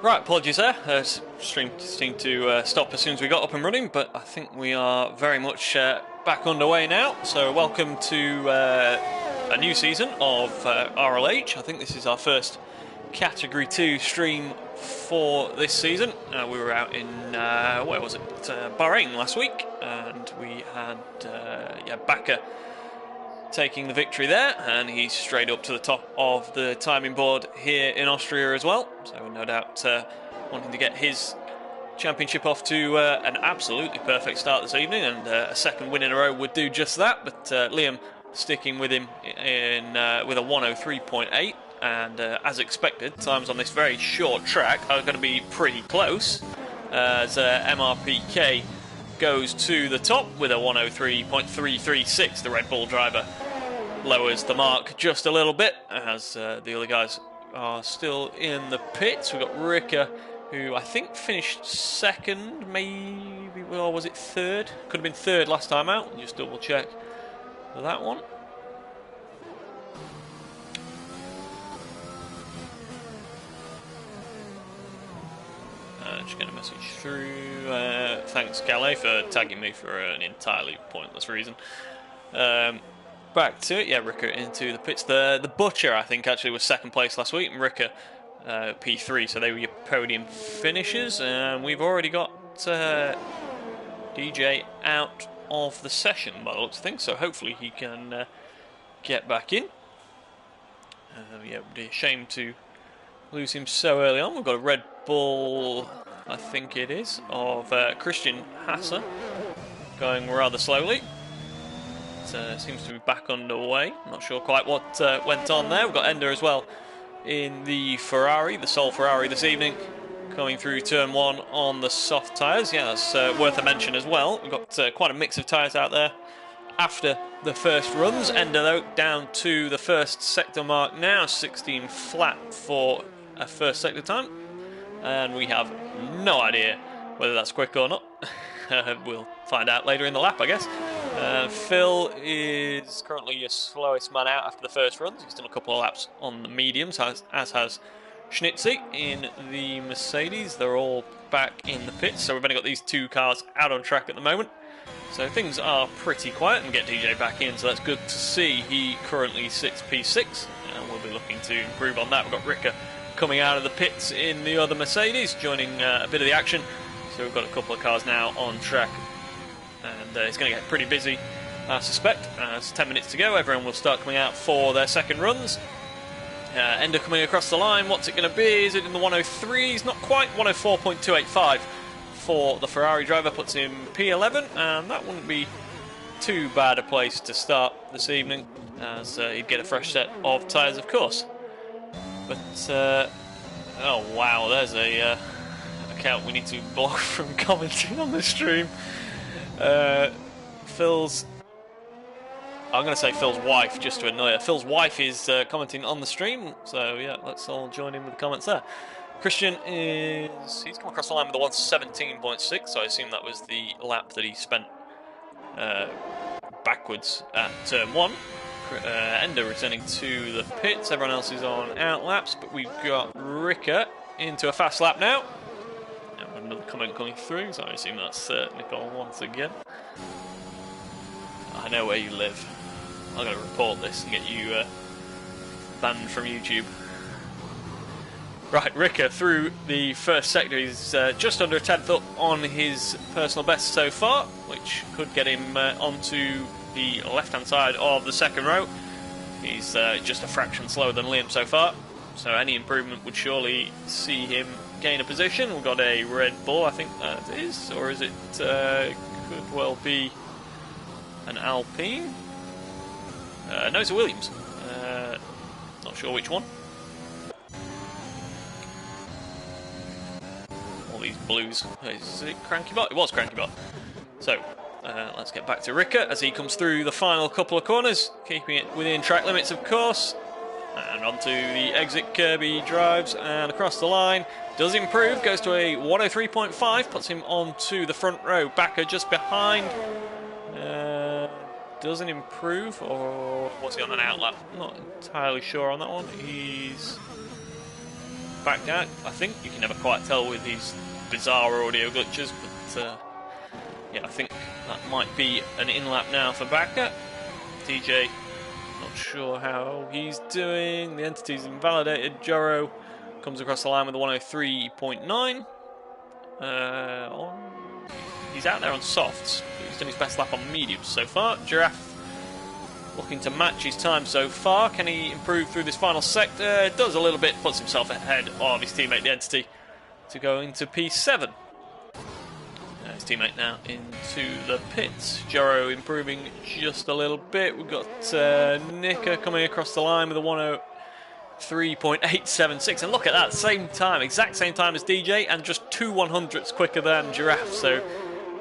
Right, apologies there. Stream seemed to stop as soon as we got up and running, but I think we are very much back underway now. So welcome to a new season of RLH. I think this is our first Category 2 stream for this season. We were out in, where was it? Bahrain last week, and we had Bakker taking the victory there, and he's straight up to the top of the timing board here in Austria as well. So no doubt wanting to get his championship off to an absolutely perfect start this evening, and a second win in a row would do just that. But Liam sticking with him in with a 103.8, and as expected, times on this very short track are going to be pretty close as MRPK goes to the top with a 103.336. The Red Bull driver lowers the mark just a little bit as the other guys are still in the pits. We've got Ricker, who I think finished second, maybe, or was it third? Could have been third last time out. Just double check that one. Just get a message through. Thanks, Calais, for tagging me for an entirely pointless reason. Back to it, yeah, Ricker into the pits. The Butcher, I think, actually was second place last week, and Ricker P3, so they were your podium finishers. And we've already got DJ out of the session by the looks of things, so hopefully he can get back in. Yeah, it would be a shame to lose him so early on. We've got a Red Bull, I think it is, of Christian Hasser going rather slowly. It seems to be back underway. Not sure quite what went on there. We've got Ender as well in the Ferrari, the sole Ferrari this evening, coming through turn one on the soft tyres. Yeah, that's worth a mention as well. We've got quite a mix of tyres out there after the first runs. Ender, though, down to the first sector mark now, 16 flat for a first sector time. And we have no idea whether that's quick or not. We'll find out later in the lap, I guess. Phil is currently your slowest man out after the first runs. He's done a couple of laps on the mediums, as has Schnitzy in the Mercedes. They're all back in the pits, so we've only got these two cars out on track at the moment. So things are pretty quiet, and get DJ back in, so that's good to see. He currently sits P6, and we'll be looking to improve on that. We've got Ricker coming out of the pits in the other Mercedes, joining a bit of the action. So we've got a couple of cars now on track, and it's going to get pretty busy, I suspect. It's 10 minutes to go. Everyone will start coming out for their second runs. Ender coming across the line. What's it going to be? Is it in the 103s? Not quite. 104.285 for the Ferrari driver, puts him P11, and that wouldn't be too bad a place to start this evening, as he'd get a fresh set of tyres, of course. But oh wow, there's a account we need to block from commenting on the stream. Phil's, I'm going to say Phil's wife just to annoy her. Phil's wife is commenting on the stream, so yeah, let's all join in with the comments there. Christian he's come across the line with a 117.6, so I assume that was the lap that he spent backwards at turn one. Ender returning to the pits. Everyone else is on out laps, but we've got Ricker into a fast lap now. And another comment coming through, so I assume that's Nicole once again. I know where you live. I'm going to report this and get you banned from YouTube. Right, Ricker through the first sector. He's just under a 10th up on his personal best so far, which could get him onto the left-hand side of the second row. He's just a fraction slower than Liam so far, so any improvement would surely see him gain a position. We've got a Red Bull, I think that is, or is it could well be an Alpine? No, it's a Williams. Not sure which one. All these blues. Is it Cranky Bot? It was Cranky Bot. So let's get back to Ricker as he comes through the final couple of corners, keeping it within track limits, of course. And onto the exit curb he drives and across the line. Does improve, goes to a 103.5, puts him onto the front row. Bakker just behind. Doesn't improve, or was he on an outlap? Not entirely sure on that one. He's backed out. I think you can never quite tell with these bizarre audio glitches, but yeah, I think that might be an in-lap now for Backer. DJ, not sure how he's doing. The entity's invalidated. Joro comes across the line with a 103.9. He's out there on softs. He's done his best lap on mediums so far. Giraffe looking to match his time so far. Can he improve through this final sector? Does a little bit, puts himself ahead of his teammate, the entity, to go into P7. His teammate now into the pits. Joro improving just a little bit. We've got Nika coming across the line with a 103.876. And look at that, same time, exact same time as DJ, and just 2 100ths quicker than Giraffe. So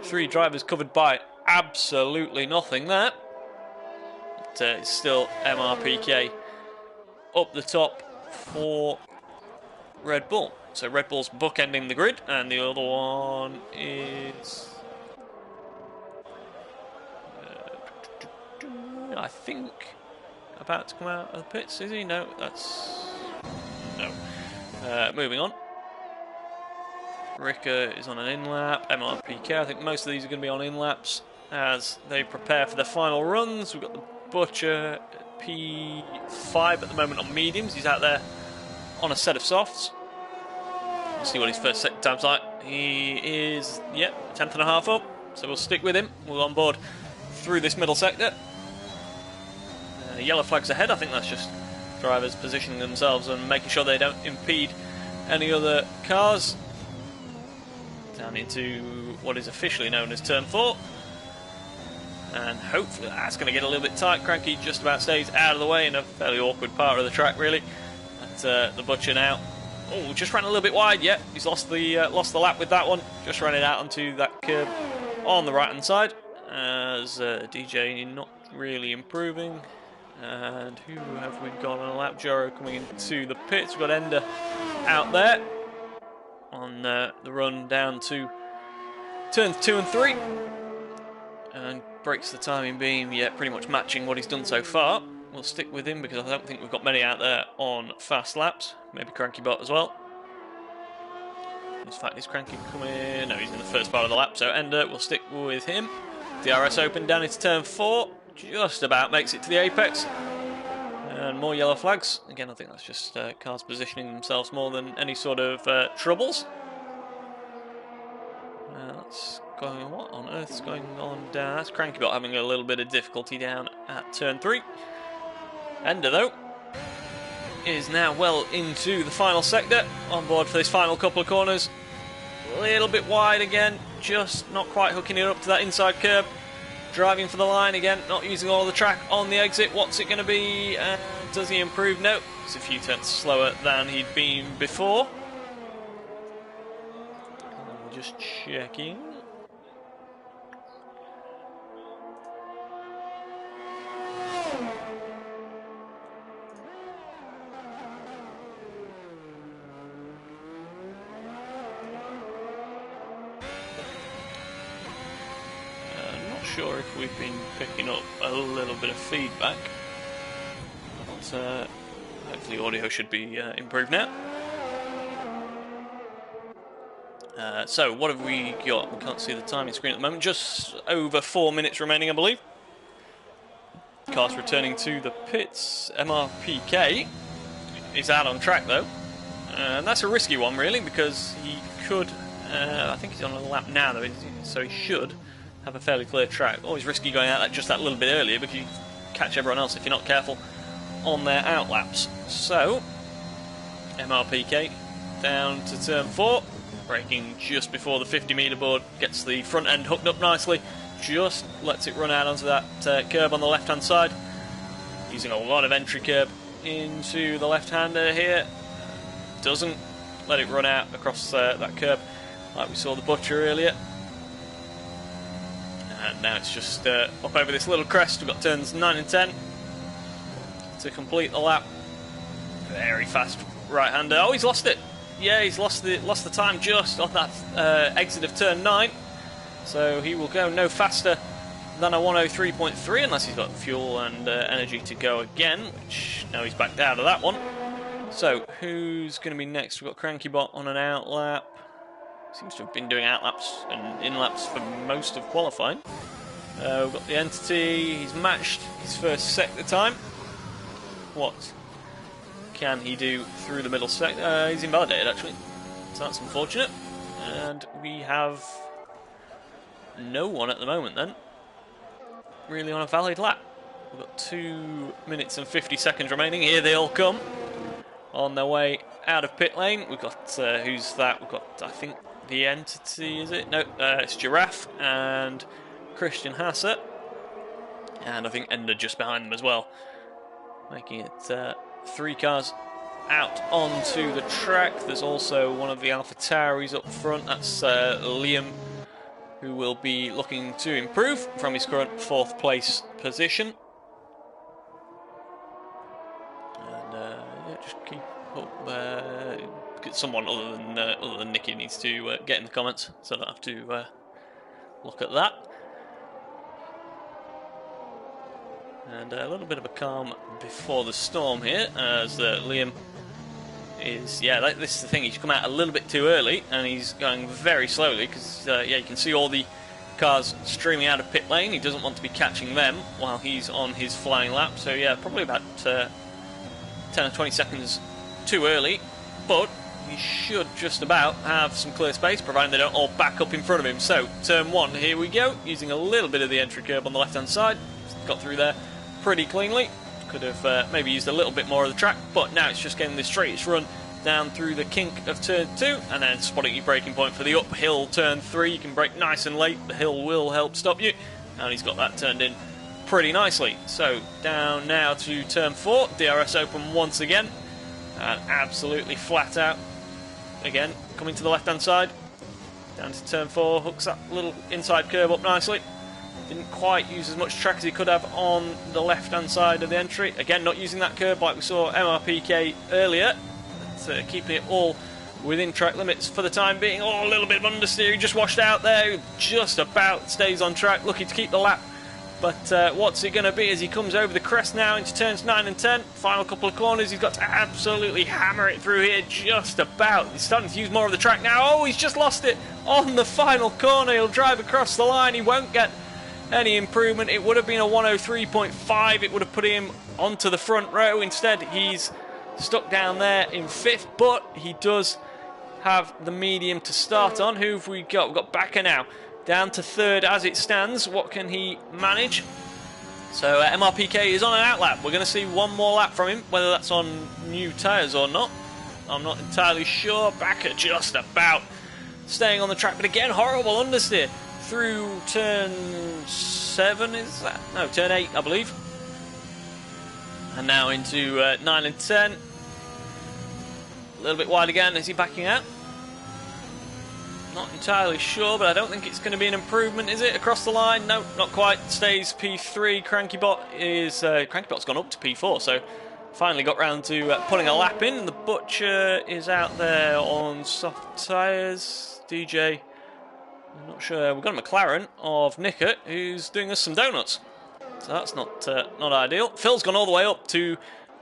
3 drivers covered by absolutely nothing there. But it's still MRPK up the top for Red Bull. So Red Bull's bookending the grid, and the other one is... I think about to come out of the pits, is he? No, that's... No. Moving on. Rika is on an in-lap. MRPK, I think most of these are going to be on in-laps as they prepare for the final runs. We've got the Butcher P5 at the moment on mediums. He's out there on a set of softs. We'll see what his first sector time's like. He is, yeah, 10th and a half up, so we'll stick with him. We'll on board through this middle sector. Yellow flags ahead. I think that's just drivers positioning themselves and making sure they don't impede any other cars. Down into what is officially known as turn 4. And hopefully that's going to get a little bit tight. Cranky just about stays out of the way in a fairly awkward part of the track, really. But the Butcher now. Oh, just ran a little bit wide. Yeah, he's lost the lap with that one. Just ran it out onto that curb on the right-hand side. As DJ not really improving. And who have we got on a lap? Joro coming into the pits. We've got Ender out there on the run down to turns 2 and 3. And breaks the timing beam, yeah, pretty much matching what he's done so far. We'll stick with him because I don't think we've got many out there on fast laps. Maybe Cranky Bot as well. In fact, is Cranky coming? No, he's in the first part of the lap, so Ender, we'll stick with him. DRS open down into turn 4. Just about makes it to the apex. And more yellow flags. Again, I think that's just cars positioning themselves more than any sort of troubles. That's going, what on earth is going on down? That's Cranky Bot having a little bit of difficulty down at turn 3. Ender, though, is now well into the final sector. On board for this final couple of corners. A little bit wide again. Just not quite hooking it up to that inside curb. Driving for the line again, not using all the track on the exit. What's it going to be? Does he improve? No, it's a few tenths slower than he'd been before. Just checking. Sure if we've been picking up a little bit of feedback, but hopefully audio should be improved now. So what have we got? We can't see the timing screen at the moment. Just over 4 minutes remaining, I believe. Cars returning to the pits. MRPK is out on track though, and that's a risky one really because he could. I think he's on a lap now though, so he should have a fairly clear track. Always risky going out just that little bit earlier because you catch everyone else if you're not careful on their outlaps. So, MRPK down to turn 4, braking just before the 50-metre board, gets the front end hooked up nicely, just lets it run out onto that curb on the left-hand side, using a lot of entry curb into the left-hander here. Doesn't let it run out across that curb like we saw the Butcher earlier. And now it's just up over this little crest. We've got turns 9 and 10 to complete the lap. Very fast right-hander. Oh, he's lost it. Yeah, he's lost the time just on that exit of turn 9. So he will go no faster than a 103.3 unless he's got fuel and energy to go again, which now he's backed out of that one. So, who's going to be next? We've got Crankybot on an outlap. Seems to have been doing outlaps and inlaps for most of qualifying. We've got the Entity. He's matched his first sector time. What can he do through the middle sector? He's invalidated, actually. So that's unfortunate. And we have no one at the moment, then, really on a valid lap. We've got 2 minutes and 50 seconds remaining. Here they all come on their way out of pit lane. We've got, who's that? We've got, I think, the Entity, is it? No, it's Giraffe and Christian Hassett. And I think Ender just behind them as well. Making it 3 cars out onto the track. There's also one of the Alpha Tauris up front. That's Liam, who will be looking to improve from his current 4th place position. And yeah, just keep up. Someone other than Nicky needs to get in the comments, so I don't have to look at that. And a little bit of a calm before the storm here, as Liam is, this is the thing, he's come out a little bit too early, and he's going very slowly, because, you can see all the cars streaming out of pit lane. He doesn't want to be catching them while he's on his flying lap, so yeah, probably about 10 or 20 seconds too early, but he should just about have some clear space, providing they don't all back up in front of him. So, turn 1, here we go, using a little bit of the entry curb on the left-hand side. Got through there pretty cleanly. Could have maybe used a little bit more of the track, but now it's just getting the straightest run down through the kink of turn 2, and then spotting your braking point for the uphill turn 3. You can brake nice and late, the hill will help stop you, and he's got that turned in pretty nicely. So, down now to turn 4, DRS open once again, and absolutely flat out. Again, coming to the left-hand side, down to turn 4, hooks that little inside curve up nicely. Didn't quite use as much track as he could have on the left-hand side of the entry. Again, not using that curve like we saw MRPK earlier, but keeping it all within track limits for the time being. Oh, a little bit of understeer, just washed out there, just about stays on track, looking to keep the lap. But what's it going to be as he comes over the crest now into turns 9 and 10? Final couple of corners, he's got to absolutely hammer it through here, just about. He's starting to use more of the track now. Oh, he's just lost it on the final corner. He'll drive across the line. He won't get any improvement. It would have been a 103.5. It would have put him onto the front row. Instead, he's stuck down there in 5th, but he does have the medium to start on. Who have we got? We've got Bakker now. Down to 3rd as it stands. What can he manage? So MRPK is on an outlap. We're going to see one more lap from him, whether that's on new tyres or not. I'm not entirely sure. Bakker just about staying on the track, but again, horrible understeer through turn 7, is that? No, turn 8, I believe. And now into 9 and 10. A little bit wide again. Is he backing out? Not entirely sure, but I don't think it's going to be an improvement, is it? Across the line? No, not quite. Stays P3. Crankybot's gone up to P4, so finally got round to putting a lap in. The Butcher is out there on soft tyres. DJ, I'm not sure. We've got a McLaren of Nickett, who's doing us some donuts. So that's not ideal. Phil's gone all the way up to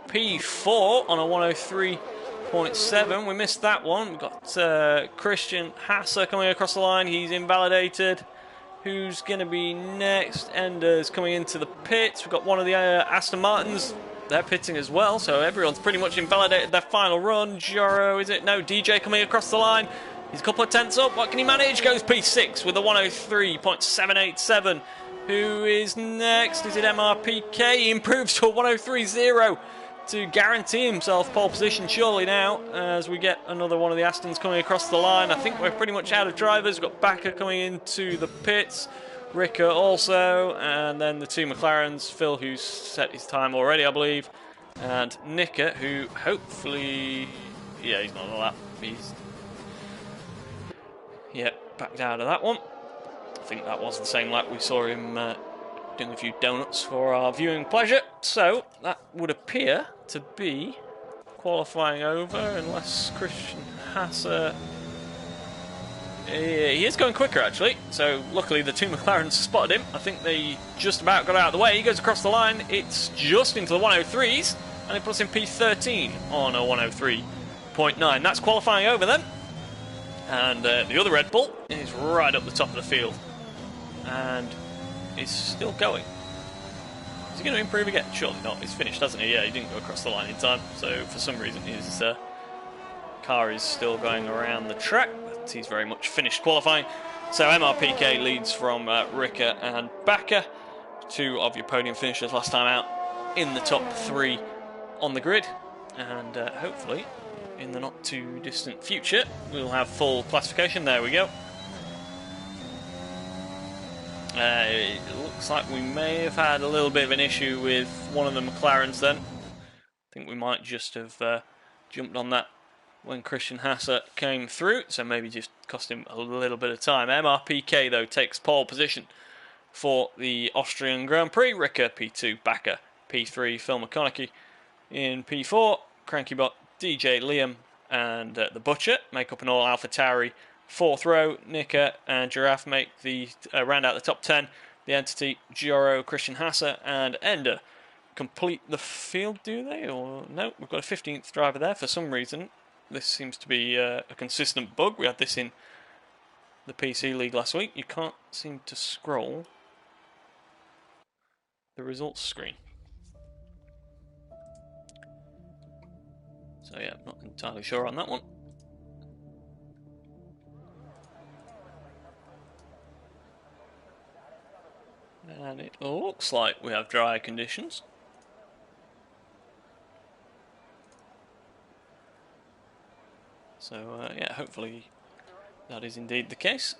P4 on a 103.7. We missed that one. We've got Christian Hasser coming across the line. He's invalidated. Who's going to be next? Ender's coming into the pits. We've got one of the Aston Martins. They're pitting as well, so everyone's pretty much invalidated their final run. Joro, is it? No, DJ coming across the line. He's a couple of tenths up. What can he manage? Goes P6 with a 103.787. Who is next? Is it MRPK? He improves to a 103.0 to guarantee himself pole position surely now, as we get another one of the Astons coming across the line. I think we're pretty much out of drivers. We've got Bakker coming into the pits, Ricker also, and then the 2 McLarens, Phil, who's set his time already, I believe, and Nicker, who hopefully, yeah, he's not on the lap. He's, yeah, backed out of that one. I think that was the same lap we saw him doing a few donuts for our viewing pleasure. So that would appear to be qualifying over, unless Christian Hasser. He is going quicker actually. So luckily the 2 McLarens spotted him. I think they just about got out of the way. He goes across the line. It's just into the 103s. and it puts him P13 on a 103.9. That's qualifying over then. And the other Red Bull is right up the top of the field and is still going. Is he going to improve again? Surely not. He's finished, hasn't he? Yeah, he didn't go across the line in time, so for some reason his car is still going around the track, but he's very much finished qualifying. So MRPK leads from Ricker and Bakker, two of your podium finishers last time out in the top three on the grid, and hopefully in the not too distant future we'll have full classification. There we go. It looks like we may have had a little bit of an issue with one of the McLarens then. I think we might just have jumped on that when Christian Hasser came through, so maybe just cost him a little bit of time. MRPK though takes pole position for the Austrian Grand Prix. Ricker P2, Bakker P3, Phil McConaughey in P4, Crankybot, DJ Liam and the Butcher make up an all AlphaTauri fourth row. Nicker and Giraffe make the round out the top 10. The Entity, Gioro, Christian Hasser and Ender complete the field, do they? Or no, we've got a 15th driver there for some reason. This seems to be a consistent bug. We had this in the PC League last week. You can't seem to scroll the results screen. So yeah, I'm not entirely sure on that one. And it looks like we have dry conditions. So yeah, hopefully that is indeed the case,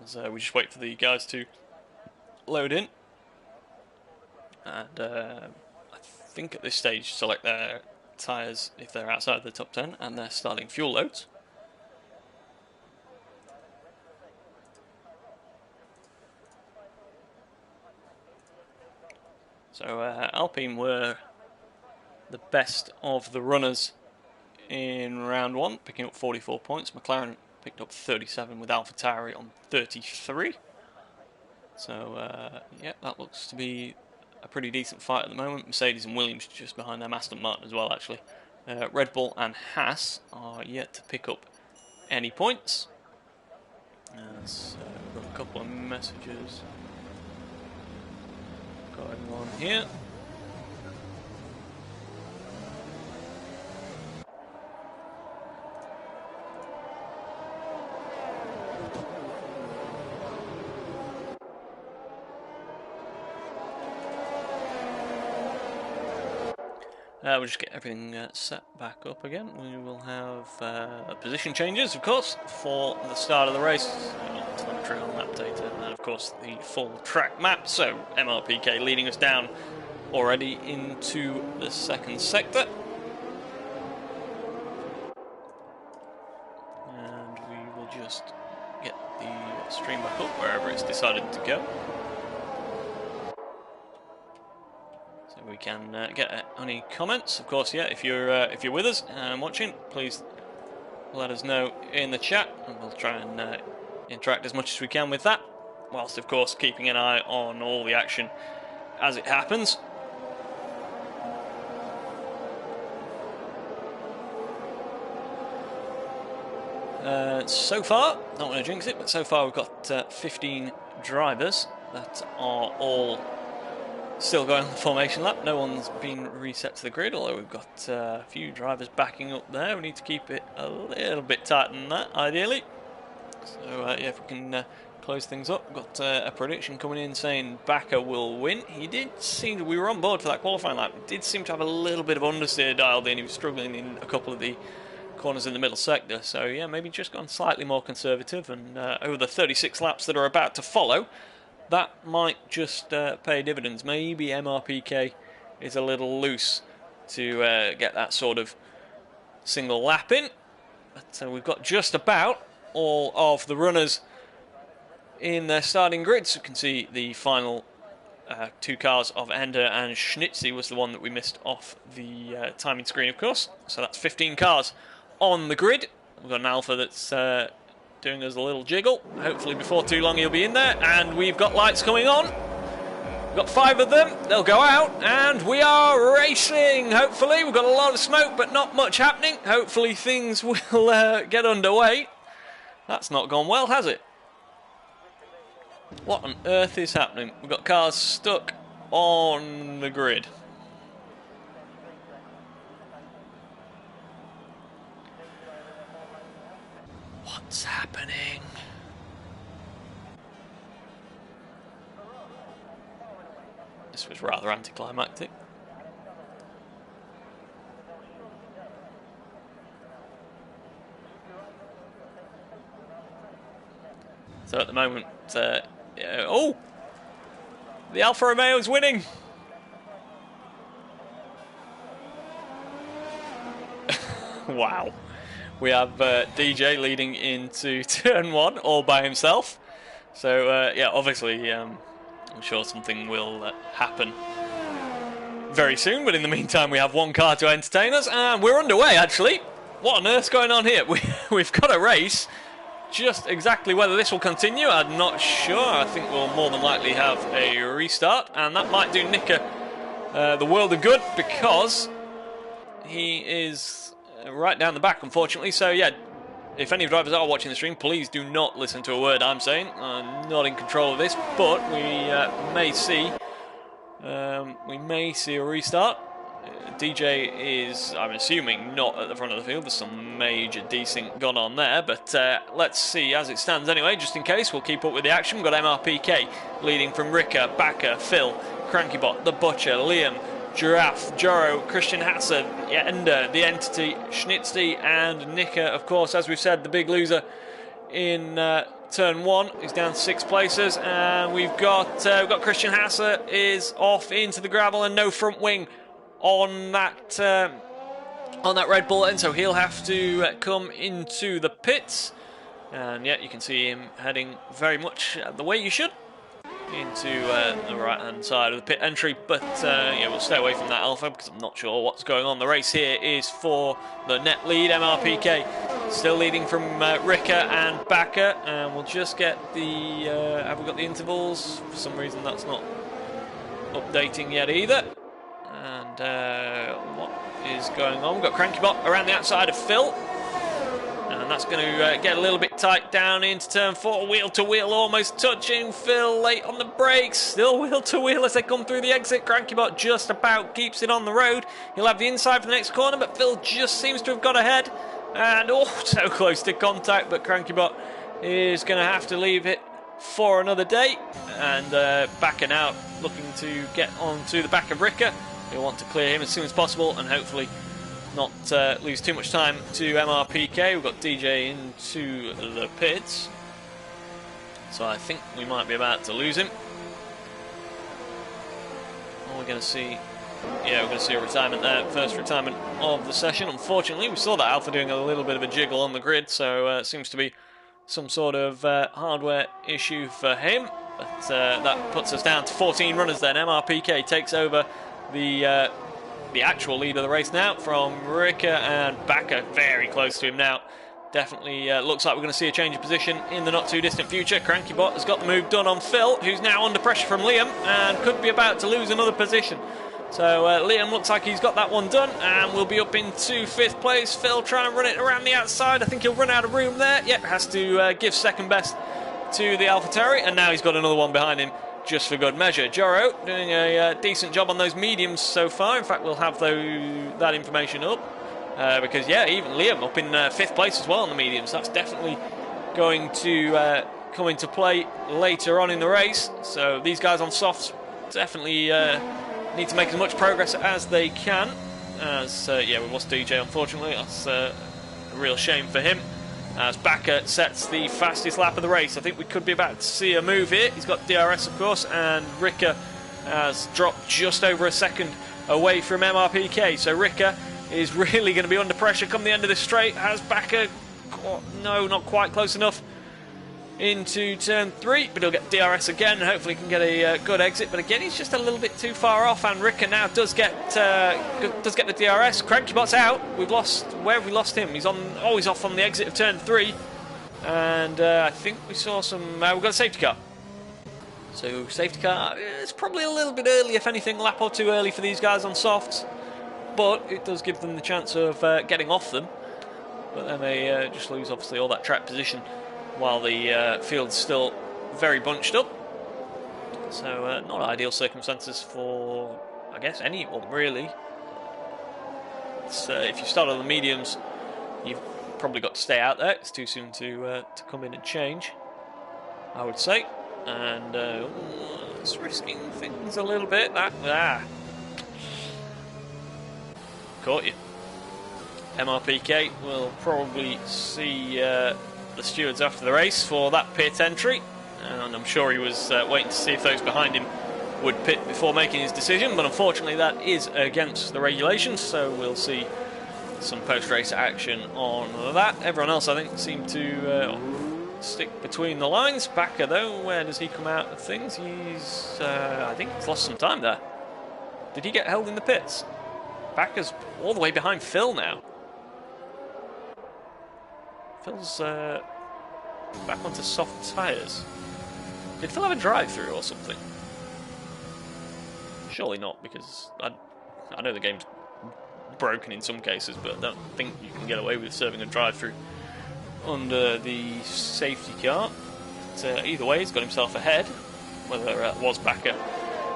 as we just wait for the guys to load in. And I think at this stage select their tyres if they're outside the top 10 and their starting fuel loads. So Alpine were the best of the runners in round one, picking up 44 points. McLaren picked up 37 with AlphaTauri on 33. So yeah, that looks to be a pretty decent fight at the moment. Mercedes and Williams just behind them, Aston Martin as well actually. Red Bull and Haas are yet to pick up any points. So we've got a couple of messages. Got everyone here. We'll just get everything set back up again. We will have position changes, of course, for the start of the race. Telemetry on lap data, and of course the full track map. So MRPK leading us down already into the second sector. And we will just get the stream back up wherever it's decided to go. We can get any comments, of course. Yeah, if you're with us and watching, please let us know in the chat, and we'll try and interact as much as we can with that, whilst of course keeping an eye on all the action as it happens. So far, not want to jinx it, but so far we've got 15 drivers that are all still going on the formation lap. No one's been reset to the grid, although we've got a few drivers backing up there. We need to keep it a little bit tighter than that, ideally. So yeah, if we can close things up. We've got a prediction coming in saying Bakker will win. He did seem to, we were on board for that qualifying lap. He did seem to have a little bit of understeer dialed in. He was struggling in a couple of the corners in the middle sector. So yeah, maybe just gone slightly more conservative, and over the 36 laps that are about to follow, that might just pay dividends. Maybe MRPK is a little loose to get that sort of single lap in. But we've got just about all of the runners in their starting grids. You can see the final two cars of Ender and Schnitzy was the one that we missed off the timing screen, of course. So that's 15 cars on the grid. We've got an Alpha that's doing us a little jiggle. Hopefully before too long he'll be in there, and we've got lights coming on. We've got 5 of them. They'll go out, and we are racing. Hopefully, we've got a lot of smoke, but not much happening. Hopefully, things will get underway. That's not gone well, has it? What on earth is happening? We've got cars stuck on the grid. What's happening? This was rather anticlimactic. So at the moment, oh! The Alfa Romeo is winning! Wow. We have DJ leading into turn 1 all by himself. So, yeah, obviously, I'm sure something will happen very soon. But in the meantime, we have one car to entertain us. And we're underway, actually. What on earth's going on here? We've got a race. Just exactly whether this will continue, I'm not sure. I think we'll more than likely have a restart. And that might do Nicker the world of good, because he is right down the back, unfortunately. So, yeah, if any drivers are watching the stream, please do not listen to a word I'm saying. I'm not in control of this, but we may see a restart. DJ is, I'm assuming, not at the front of the field. There's some major desync gone on there, but let's see as it stands anyway, just in case. We'll keep up with the action. We've got MRPK leading from Ricker, Backer, Phil, Crankybot, The Butcher, Liam, Giraffe, Joro, Christian Hasser, Ender, The Entity, Schnitzty, and Nicker, of course, as we've said, the big loser in turn 1. He's down 6 places, and we've got Christian Hasser is off into the gravel and no front wing on that Red Bull, and so he'll have to come into the pits. And yeah, you can see him heading very much the way you should into the right hand side of the pit entry, but yeah, we'll stay away from that Alpha because I'm not sure what's going on. The race here is for the net lead. MRPK still leading from Ricker and Backer, and we'll just get the have we got the intervals? For some reason that's not updating yet either. And what is going on? We've got Crankybot around the outside of Phil. And that's going to get a little bit tight down into turn 4. Wheel to wheel almost touching. Phil late on the brakes. Still wheel to wheel as they come through the exit. Crankybot just about keeps it on the road. He'll have the inside for the next corner, but Phil just seems to have got ahead. And oh, so close to contact, but Crankybot is going to have to leave it for another day. And backing out, looking to get onto the back of Ricker. He'll want to clear him as soon as possible and hopefully not lose too much time to MRPK. We've got DJ into the pits, so I think we might be about to lose him. Are we going to see? Yeah, we're going to see a retirement there. First retirement of the session. Unfortunately, we saw that Alpha doing a little bit of a jiggle on the grid, so it seems to be some sort of hardware issue for him. But that puts us down to 14 runners then. MRPK takes over the actual lead of the race now from Ricker, and Backer very close to him now. Definitely looks like we're going to see a change of position in the not too distant future. Crankybot has got the move done on Phil, who's now under pressure from Liam and could be about to lose another position. So Liam looks like he's got that one done, and we'll be up into 5th place. Phil trying to run it around the outside. I think he'll run out of room there. Yep, has to give second best to the AlphaTauri, and now he's got another one behind him just for good measure. Joro doing a decent job on those mediums so far. In fact, we'll have that information up because, yeah, even Liam up in 5th place as well on the mediums. That's definitely going to come into play later on in the race. So these guys on softs definitely need to make as much progress as they can. As yeah, we lost DJ, unfortunately. That's a real shame for him, as Backer sets the fastest lap of the race. I think we could be about to see a move here. He's got DRS, of course, and Ricker has dropped just over a second away from MRPK. So Ricker is really going to be under pressure come the end of this straight. Has Backer, no, not quite close enough into turn 3, but he'll get DRS again and hopefully can get a good exit. But again, he's just a little bit too far off, and Ricker now does get the DRS. Crankybot's out. We've lost. Where have we lost him? He's on. Oh, he's off on the exit of turn 3, and I think we saw some. We've got a safety car. So safety car, it's probably a little bit early, if anything, lap or two early for these guys on softs. But it does give them the chance of getting off them. But then they just lose, obviously, all that track position while the field's still very bunched up. So not ideal circumstances for, I guess, anyone, really. If you start on the mediums, you've probably got to stay out there. It's too soon to come in and change, I would say. And it's risking things a little bit. Caught you. MRPK will probably see the stewards after the race for that pit entry, and I'm sure he was waiting to see if those behind him would pit before making his decision, but unfortunately that is against the regulations, so we'll see some post-race action on that. Everyone else, I think, seemed to stick between the lines. Backer, though, where does he come out of things? He's, I think he's lost some time there. Did he get held in the pits? Backer's all the way behind Phil now. Phil's back onto soft tyres. Did Phil have a drive-through or something? Surely not, because I know the game's broken in some cases, but I don't think you can get away with serving a drive-through under the safety car. But, either way, he's got himself ahead. Whether it was Backer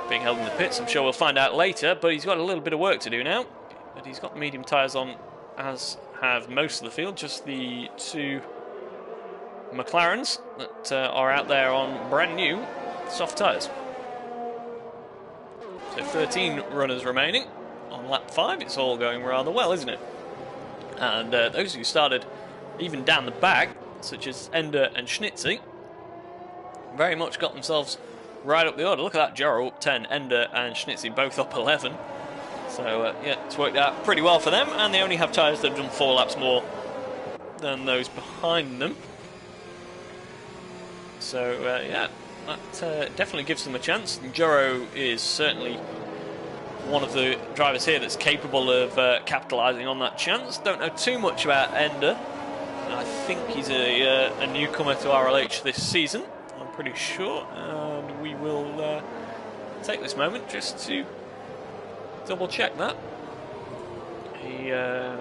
being held in the pits, I'm sure we'll find out later, but he's got a little bit of work to do now. But he's got medium tyres on, as have most of the field, just the two McLarens that are out there on brand new soft tyres. So 13 runners remaining on lap 5. It's all going rather well, isn't it? And those who started even down the back, such as Ender and Schnitzy, very much got themselves right up the order. Look at that, Jaro up 10, Ender and Schnitzy both up 11. So, yeah, it's worked out pretty well for them, and they only have tyres that have done 4 laps more than those behind them. So, yeah, that definitely gives them a chance. Juro is certainly one of the drivers here that's capable of capitalising on that chance. Don't know too much about Ender. I think he's a newcomer to RLH this season, I'm pretty sure. And we will take this moment just to double check that. He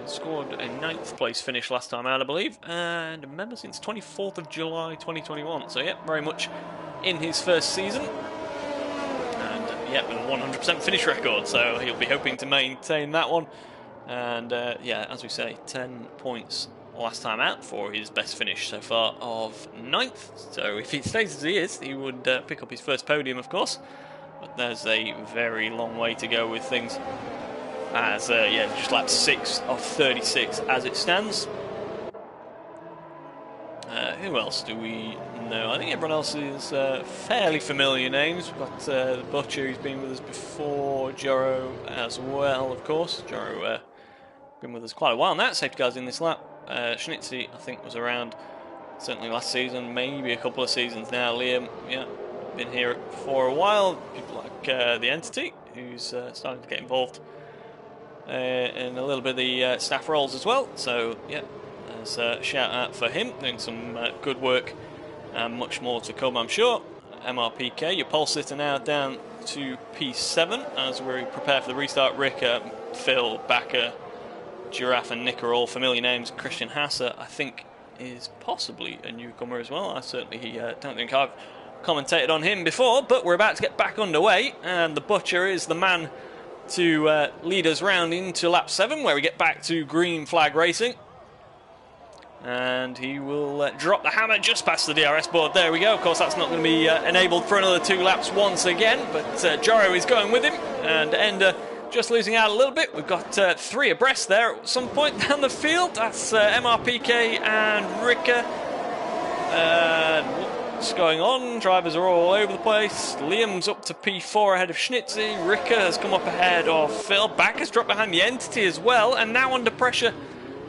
scored a 9th place finish last time out, I believe, and a member since 24th of July 2021. So, yeah, very much in his first season. And, yeah, with a 100% finish record, so he'll be hoping to maintain that one. And, yeah, as we say, 10 points last time out for his best finish so far of 9th. So if he stays as he is, he would pick up his first podium, of course. But there's a very long way to go with things. As, yeah, just lap 6 of 36 as it stands. Who else do we know? I think everyone else is fairly familiar names. We've got the Butcher, who's been with us before. Joro as well, of course. Joro been with us quite a while now. Safety cars in this lap. Schnitzy, I think, was around certainly last season, maybe a couple of seasons now. Liam, yeah, been here for a while. People like the Entity, who's starting to get involved in a little bit of the staff roles as well. So, yeah, there's a shout out for him, doing some good work and much more to come, I'm sure. MRPK, your pole sitter now down to P7 as we prepare for the restart. Rick, Phil, Backer, Giraffe and Nick are all familiar names. Christian Hasser, I think, is possibly a newcomer as well. I certainly don't think I've commentated on him before, but we're about to get back underway, and the Butcher is the man to lead us round into lap 7, where we get back to green flag racing. And he will drop the hammer just past the DRS board. There we go. Of course, that's not going to be enabled for another 2 laps once again, but Joro is going with him, and Ender just losing out a little bit. We've got 3 abreast there at some point down the field. That's MRPK and Rika. What's going on? Drivers are all over the place. Liam's up to P4 ahead of Schnitzy. Rika has come up ahead of Phil. Backer's dropped behind the Entity as well, and now under pressure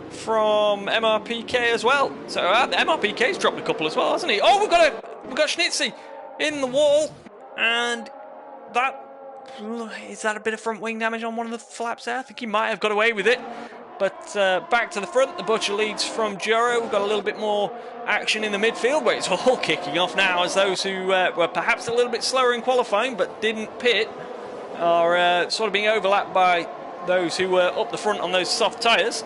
from MRPK as well. So MRPK's dropped a couple as well, hasn't he? Oh, we've got Schnitzy in the wall, and that. Is that a bit of front wing damage on one of the flaps there? I think he might have got away with it. But back to the front, the Butcher leads from Juro. We've got a little bit more action in the midfield, but it's all kicking off now as those who were perhaps a little bit slower in qualifying but didn't pit are sort of being overlapped by those who were up the front on those soft tyres.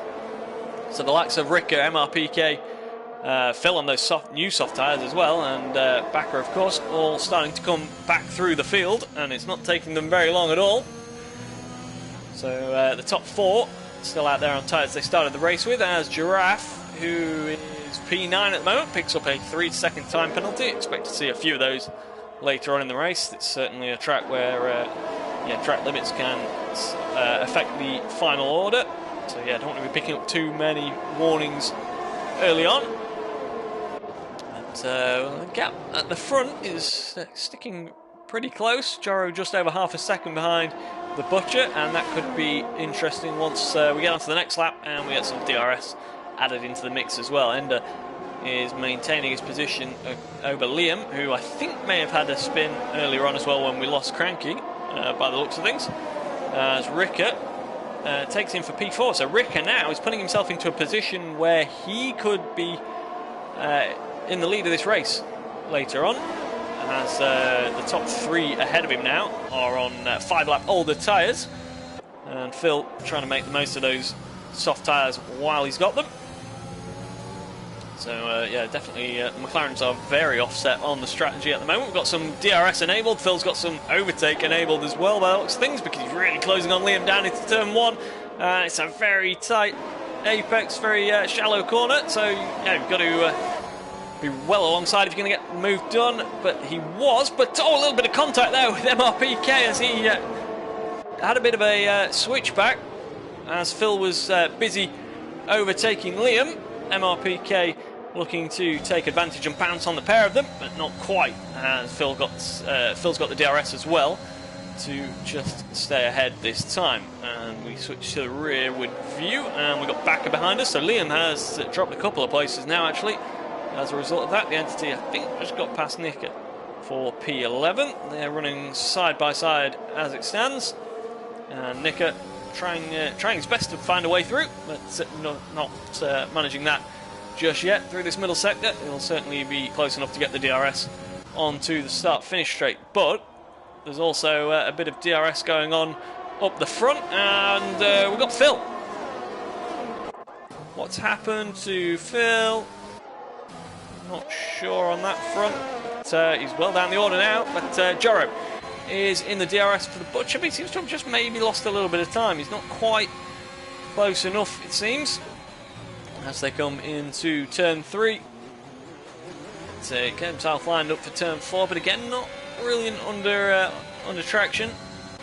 So the likes of Ricker, MRPK, Phil on those new soft tyres as well, and Backer, of course, all starting to come back through the field, and it's not taking them very long at all. So the top four still out there on tyres they started the race with, as Giraffe, who is P9 at the moment, picks up a 3-second time penalty. Expect to see a few of those later on in the race. It's certainly a track where track limits can affect the final order. So yeah, don't want to be picking up too many warnings early on. But the gap at the front is sticking pretty close. Juro just over half a second behind the Butcher, and that could be interesting once we get onto the next lap and we get some DRS added into the mix as well. Ender is maintaining his position over Liam, who I think may have had a spin earlier on as well when we lost Cranky, by the looks of things, as Ricker takes him for P4. So Ricker now is putting himself into a position where he could be in the lead of this race later on, as the top three ahead of him now are on 5-lap older tyres, and Phil trying to make the most of those soft tyres while he's got them. So yeah, definitely McLarens are very offset on the strategy at the moment. We've got some DRS enabled. Phil's got some overtake enabled as well by the looks of things, because he's really closing on Liam down into turn 1. It's a very tight apex, very shallow corner, so yeah, you've got to be well alongside if you're going to get the move done. But he was, but a little bit of contact there with MRPK as he had a bit of a switchback as Phil was busy overtaking Liam. MRPK looking to take advantage and pounce on the pair of them, but not quite, as Phil's got the DRS as well to just stay ahead this time. And we switch to the rearward view, and we've got Backer behind us, so Liam has dropped a couple of places now actually. As a result of that, the entity I think just got past Nicker for P11. They're running side by side as it stands, and Nicker trying his best to find a way through, but not managing that just yet through this middle sector. He'll certainly be close enough to get the DRS onto the start-finish straight, but there's also a bit of DRS going on up the front, and we've got Phil. What's happened to Phil? Not sure on that front, but he's well down the order now. But Juro is in the DRS for the Butcher, but he seems to have just maybe lost a little bit of time. He's not quite close enough, it seems, as they come into turn 3. To get himself lined up for turn 4, but again, not really under traction.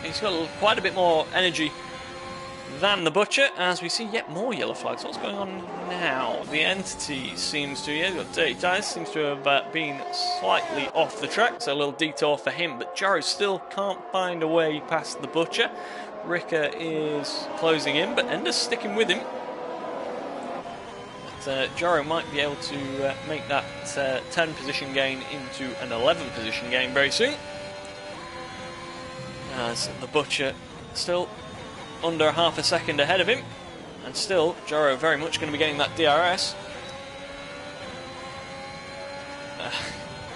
He's got quite a bit more energy than the Butcher, as we see yet more yellow flags. What's going on now? The entity seems to, yeah, got dirty tyres, seems to have been slightly off the track, so a little detour for him, but Juro still can't find a way past the Butcher. Ricker is closing in, but Ender's sticking with him. But Juro might be able to make that 10 position gain into an 11 position gain very soon, as the Butcher still under half a second ahead of him, and still Juro very much going to be getting that DRS.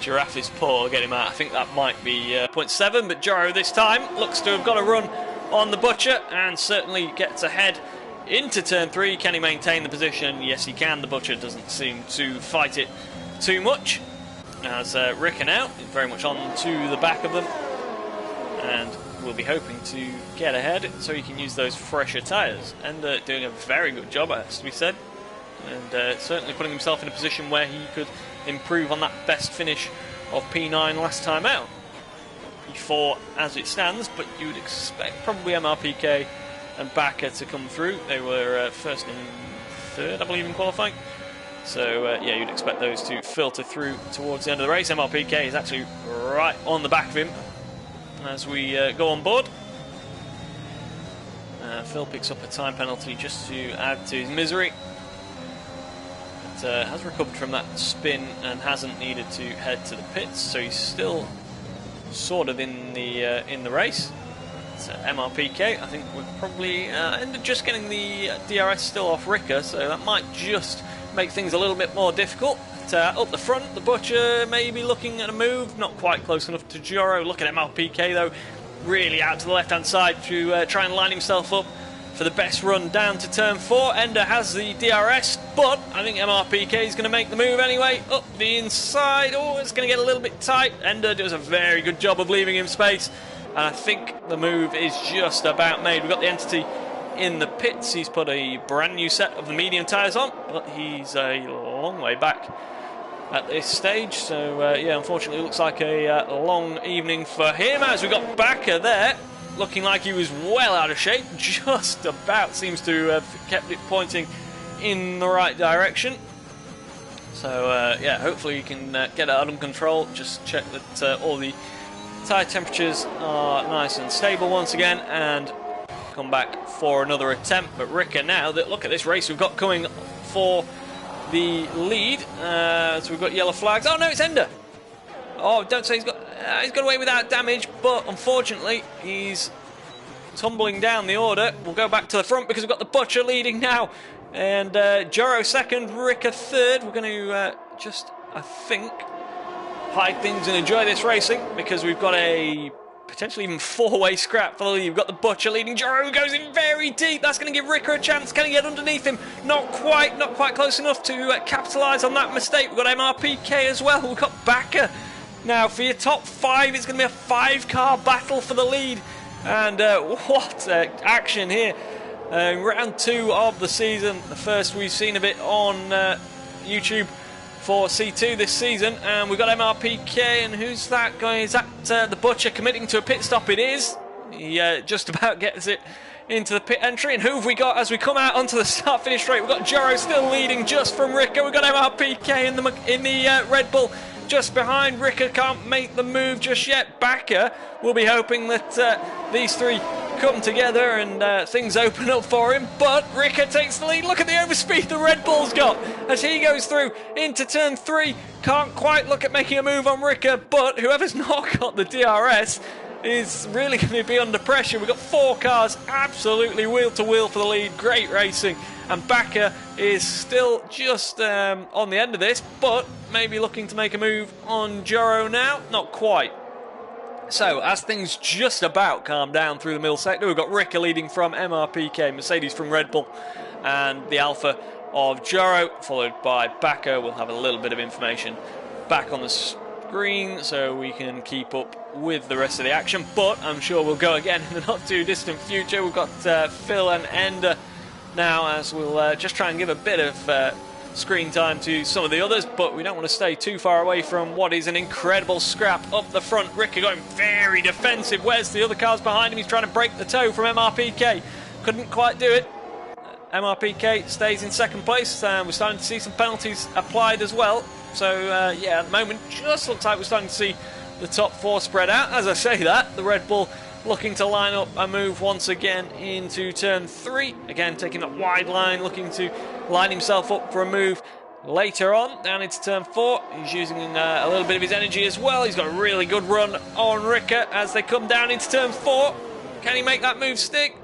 Giraffe is poor, get him out. I think that might be 0.7, but Juro this time looks to have got a run on the Butcher and certainly gets ahead into turn 3. Can he maintain the position? Yes, he can. The Butcher doesn't seem to fight it too much, as Ricker now is very much on to the back of them, and we'll be hoping to get ahead so he can use those fresher tyres. And doing a very good job, has to be said, and certainly putting himself in a position where he could improve on that best finish of P9 last time out. P4 as it stands, but you would expect probably MRPK and Backer to come through. They were first and third, I believe, in qualifying. So yeah, you'd expect those to filter through towards the end of the race. MRPK is actually right on the back of him as we go on board. Phil picks up a time penalty just to add to his misery, but has recovered from that spin and hasn't needed to head to the pits, so he's still sort of in the race. MRPK. I think we're probably end up just getting the DRS still off Ricker, so that might just make things a little bit more difficult. Up the front, the Butcher maybe looking at a move, not quite close enough to Joro. Look at MRPK though, really out to the left-hand side to try and line himself up for the best run down to turn 4. Ender has the DRS, but I think MRPK is going to make the move anyway. Up the inside, oh, it's going to get a little bit tight. Ender does a very good job of leaving him space, and I think the move is just about made. We've got the Entity in the pits. He's put a brand new set of the medium tyres on, but he's a long way back at this stage, so yeah, unfortunately it looks like a long evening for him, as we got Backer there looking like he was well out of shape, just about seems to have kept it pointing in the right direction. So yeah, hopefully you can get it under control. Just check that all the tyre temperatures are nice and stable once again, and come back for another attempt. But Ricker now, that look at this race we've got coming for the lead. So we've got yellow flags. Oh no, it's Ender. Oh, don't say he's got away without damage, but unfortunately he's tumbling down the order. We'll go back to the front because we've got the Butcher leading now, and Joro second, Ricker third. We're going to just, I think, hide things and enjoy this racing, because we've got a potentially even four-way scrap for the lead. You've got the Butcher leading. Joro goes in very deep. That's going to give Ricker a chance. Can he get underneath him? Not quite close enough to capitalise on that mistake. We've got MRPK as well. We've got Backer. Now, for your top 5, it's going to be a 5-car battle for the lead. And what action here. Round 2 of the season. The first we've seen of it on YouTube for C2 this season, and we've got MRPK, and who's that guy? Is that the Butcher committing to a pit stop? It is. He just about gets it into the pit entry, and who have we got as we come out onto the start-finish straight? We've got Joro still leading just from Ricker. We've got MRPK in the Red Bull just behind. Ricker can't make the move just yet. Backer will be hoping that these three come together and things open up for him, but Ricker takes the lead. Look at the overspeed the Red Bull's got as he goes through into turn 3. Can't quite look at making a move on Ricker, but whoever's not got the DRS is really going to be under pressure. We've got 4 cars absolutely wheel to wheel for the lead. Great racing, and Backer is still just on the end of this, but maybe looking to make a move on Joro now. Not quite. So, as things just about calm down through the middle sector, we've got Ricker leading from MRPK, Mercedes from Red Bull, and the Alpha of Joro, followed by Backer. We'll have a little bit of information back on the screen so we can keep up with the rest of the action, but I'm sure we'll go again in the not too distant future. We've got Phil and Ender now, as we'll just try and give a bit of screen time to some of the others, but we don't want to stay too far away from what is an incredible scrap up the front. Ricker going very defensive. Where's the other cars behind him? He's trying to break the toe from MRPK. Couldn't quite do it. MRPK stays in second place, and we're starting to see some penalties applied as well. So yeah, at the moment just looks like we're starting to see the top 4 spread out. As I say that, the Red Bull looking to line up a move once again into turn 3. Again, taking that wide line, looking to line himself up for a move later on down into turn 4. He's using a little bit of his energy as well. He's got a really good run on Ricker as they come down into turn 4. Can he make that move stick?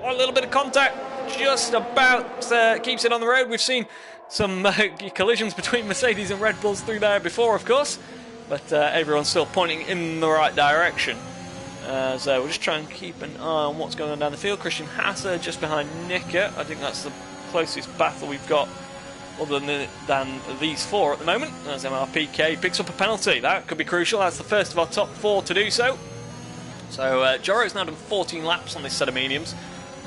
Or a little bit of contact, just about keeps it on the road. We've seen some collisions between Mercedes and Red Bulls through there before, of course, but everyone's still pointing in the right direction. So we'll just try and keep an eye on what's going on down the field. Christian Hasser just behind Nicker. I think that's the closest battle we've got other than these 4 at the moment. As MRPK picks up a penalty. That could be crucial. That's the first of our top 4 to do so. So Joro's now done 14 laps on this set of mediums.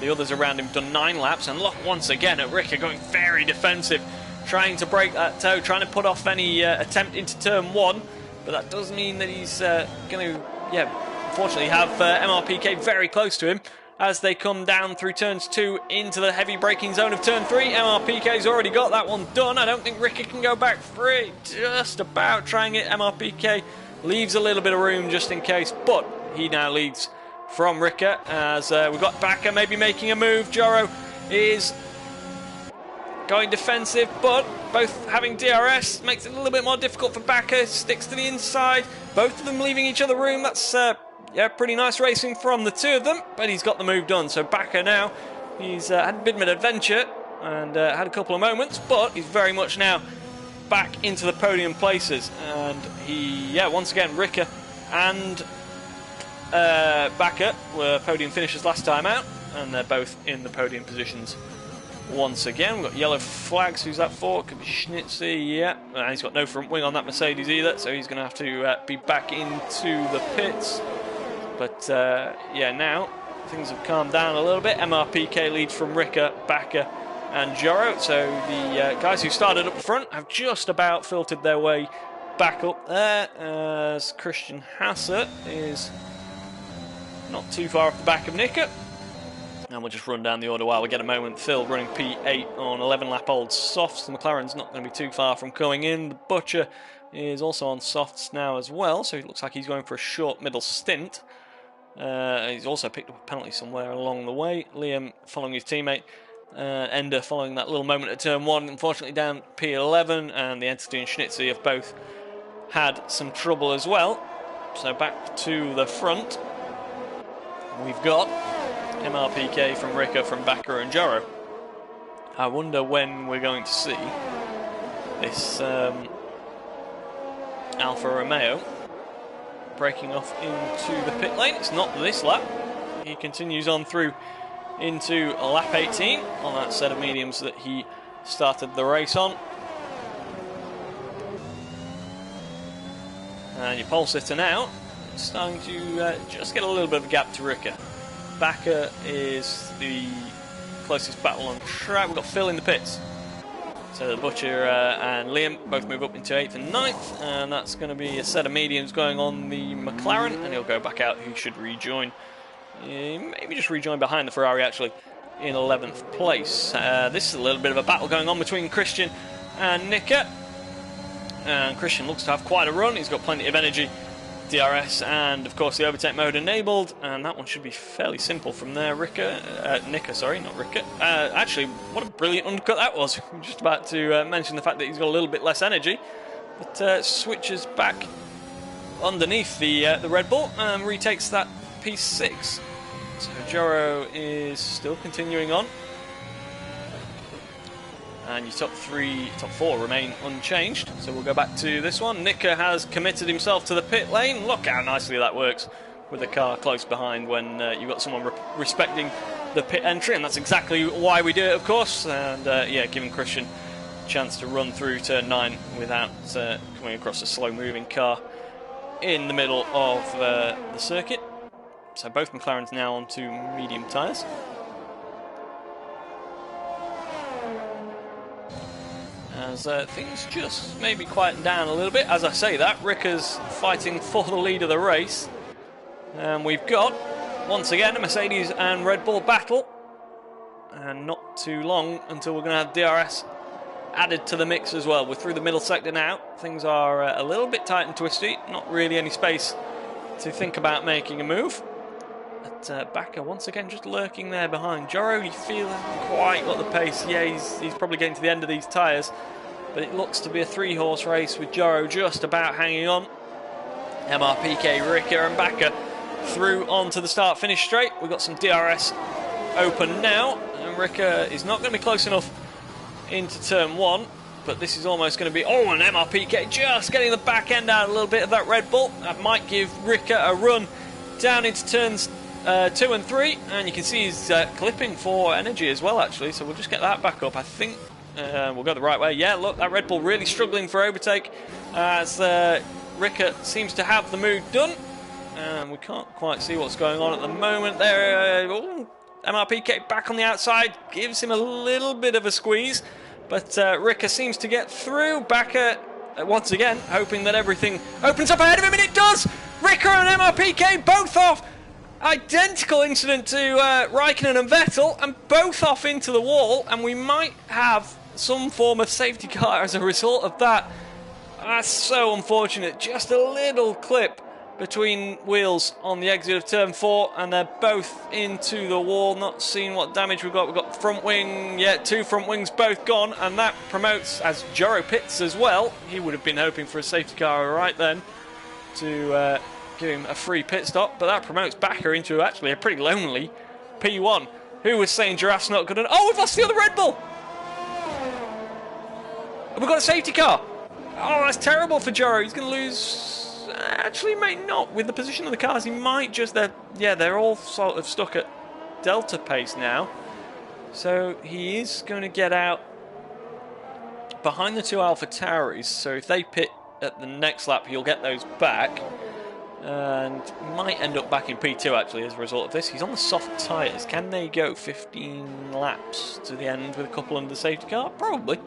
The others around him done 9 laps. And look once again at Ricker going very defensive, trying to break that toe, trying to put off any attempt into turn 1. But that does mean that he's going to, unfortunately have MRPK very close to him as they come down through turns 2 into the heavy braking zone of turn 3. MRPK's already got that one done. I don't think Ricker can go back free. Just about trying it. MRPK leaves a little bit of room just in case, but he now leads from Ricker as we've got Backer maybe making a move. Joro is going defensive, but both having DRS makes it a little bit more difficult for Backer. Sticks to the inside. Both of them leaving each other room. That's yeah, pretty nice racing from the two of them, but he's got the move done. So Bakker now, he's had a bit of an adventure and had a couple of moments, but he's very much now back into the podium places. And he, yeah, once again, Ricker and Bakker were podium finishers last time out, and they're both in the podium positions once again. We've got yellow flags. Who's that for? Could be Schnitzy, yeah. And he's got no front wing on that Mercedes either, so he's going to have to be back into the pits. But yeah, now things have calmed down a little bit. MRPK leads from Ricker, Bakker and Joro. So the guys who started up front have just about filtered their way back up there, as Christian Hasse is not too far off the back of Nicker. And we'll just run down the order while we get a moment. Phil running P8 on 11-lap-old softs. The McLaren's not going to be too far from coming in. The Butcher is also on softs now as well, so it looks like he's going for a short middle stint. He's also picked up a penalty somewhere along the way. Liam following his teammate. Ender following that little moment at turn 1, unfortunately down P11, and the Entity and Schnitzy have both had some trouble as well. So back to the front. We've got MRPK from Ricker, from Bakker and Joro. I wonder when we're going to see this Alfa Romeo breaking off into the pit lane. It's not this lap. He continues on through into lap 18 on that set of mediums that he started the race on. And your pole sitter now starting to just get a little bit of a gap to Ricker. Bakker is the closest battle on track. We've got Phil in the pits. So the Butcher and Liam both move up into 8th and 9th, and that's going to be a set of mediums going on the McLaren, and he'll go back out. He should rejoin, maybe just rejoin behind the Ferrari actually, in 11th place. This is a little bit of a battle going on between Christian and Nicker. And Christian looks to have quite a run. He's got plenty of energy. DRS and of course the overtake mode enabled, and that one should be fairly simple from there. Nicker, sorry, not Ricker. Actually, what a brilliant undercut that was. I'm just about to mention the fact that he's got a little bit less energy, but switches back underneath the Red Bull and retakes that P6. So Joro is still continuing on, and your top 4 remain unchanged. So we'll go back to this one. Nicker has committed himself to the pit lane. Look how nicely that works with the car close behind when you've got someone respecting the pit entry, and that's exactly why we do it, of course. And yeah, giving Christian a chance to run through turn 9 without coming across a slow-moving car in the middle of the circuit. So both McLarens now onto medium tyres. As things just maybe quieten down a little bit. As I say that, Ricker's fighting for the lead of the race. And we've got, once again, a Mercedes and Red Bull battle. And not too long until we're going to have DRS added to the mix as well. We're through the middle sector now. Things are a little bit tight and twisty. Not really any space to think about making a move. But Bakker once again just lurking there behind. Joro, you feel hasn't quite got the pace. Yeah, he's probably getting to the end of these tyres. But it looks to be a 3-horse race with Joro just about hanging on. MRPK, Ricker and Bakker through onto the start-finish straight. We've got some DRS open now. And Ricker is not going to be close enough into turn 1. But this is almost going to be... Oh, and MRPK just getting the back end out a little bit of that Red Bull. That might give Ricker a run down into turns 2 and 3, and you can see he's clipping for energy as well, actually, so we'll just get that back up. I think we'll go the right way. Yeah, look, that Red Bull really struggling for overtake as Ricker seems to have the move done, and we can't quite see what's going on at the moment there. MRPK back on the outside gives him a little bit of a squeeze, but Ricker seems to get through. Bakker once again hoping that everything opens up ahead of him, and it does. Ricker and MRPK both off. Identical incident to Raikkonen and Vettel, and both off into the wall, and we might have some form of safety car as a result of that. That's so unfortunate. Just a little clip between wheels on the exit of turn 4, and they're both into the wall. Not seeing what damage we've got. We've got front wing, yeah, 2 front wings both gone, and that promotes as Joro pits as well. He would have been hoping for a safety car right then to give him a free pit stop, but that promotes Backer into actually a pretty lonely P1. Who was saying Giraffe's not good enough? Oh, we've lost the other Red Bull! And we've got a safety car! Oh, that's terrible for Joro. He's going to lose... Actually, may not. With the position of the cars, he might just... they're all sort of stuck at Delta pace now. So he is going to get out behind the two AlphaTauris. So if they pit at the next lap, he'll get those back. And might end up back in P2 actually as a result of this. He's on the soft tyres. Can they go 15 laps to the end with a couple under the safety car? Probably.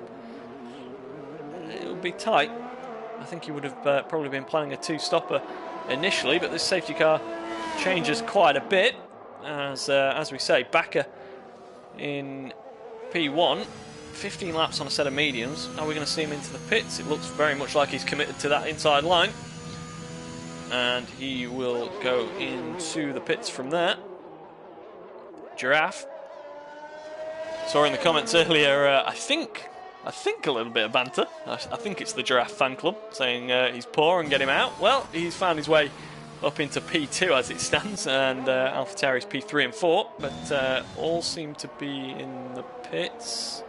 It would be tight. I think he would have probably been planning a two-stopper initially, but this safety car changes quite a bit. As we say, Backer in P1, 15 laps on a set of mediums. Are we going to see him into the pits? It looks very much like he's committed to that inside line. And he will go into the pits from there. Giraffe. Saw in the comments earlier, I think a little bit of banter. I think it's the Giraffe fan club saying he's poor and get him out. Well, he's found his way up into P2 as it stands, and AlphaTauri's P3 and 4, but all seem to be in the pits.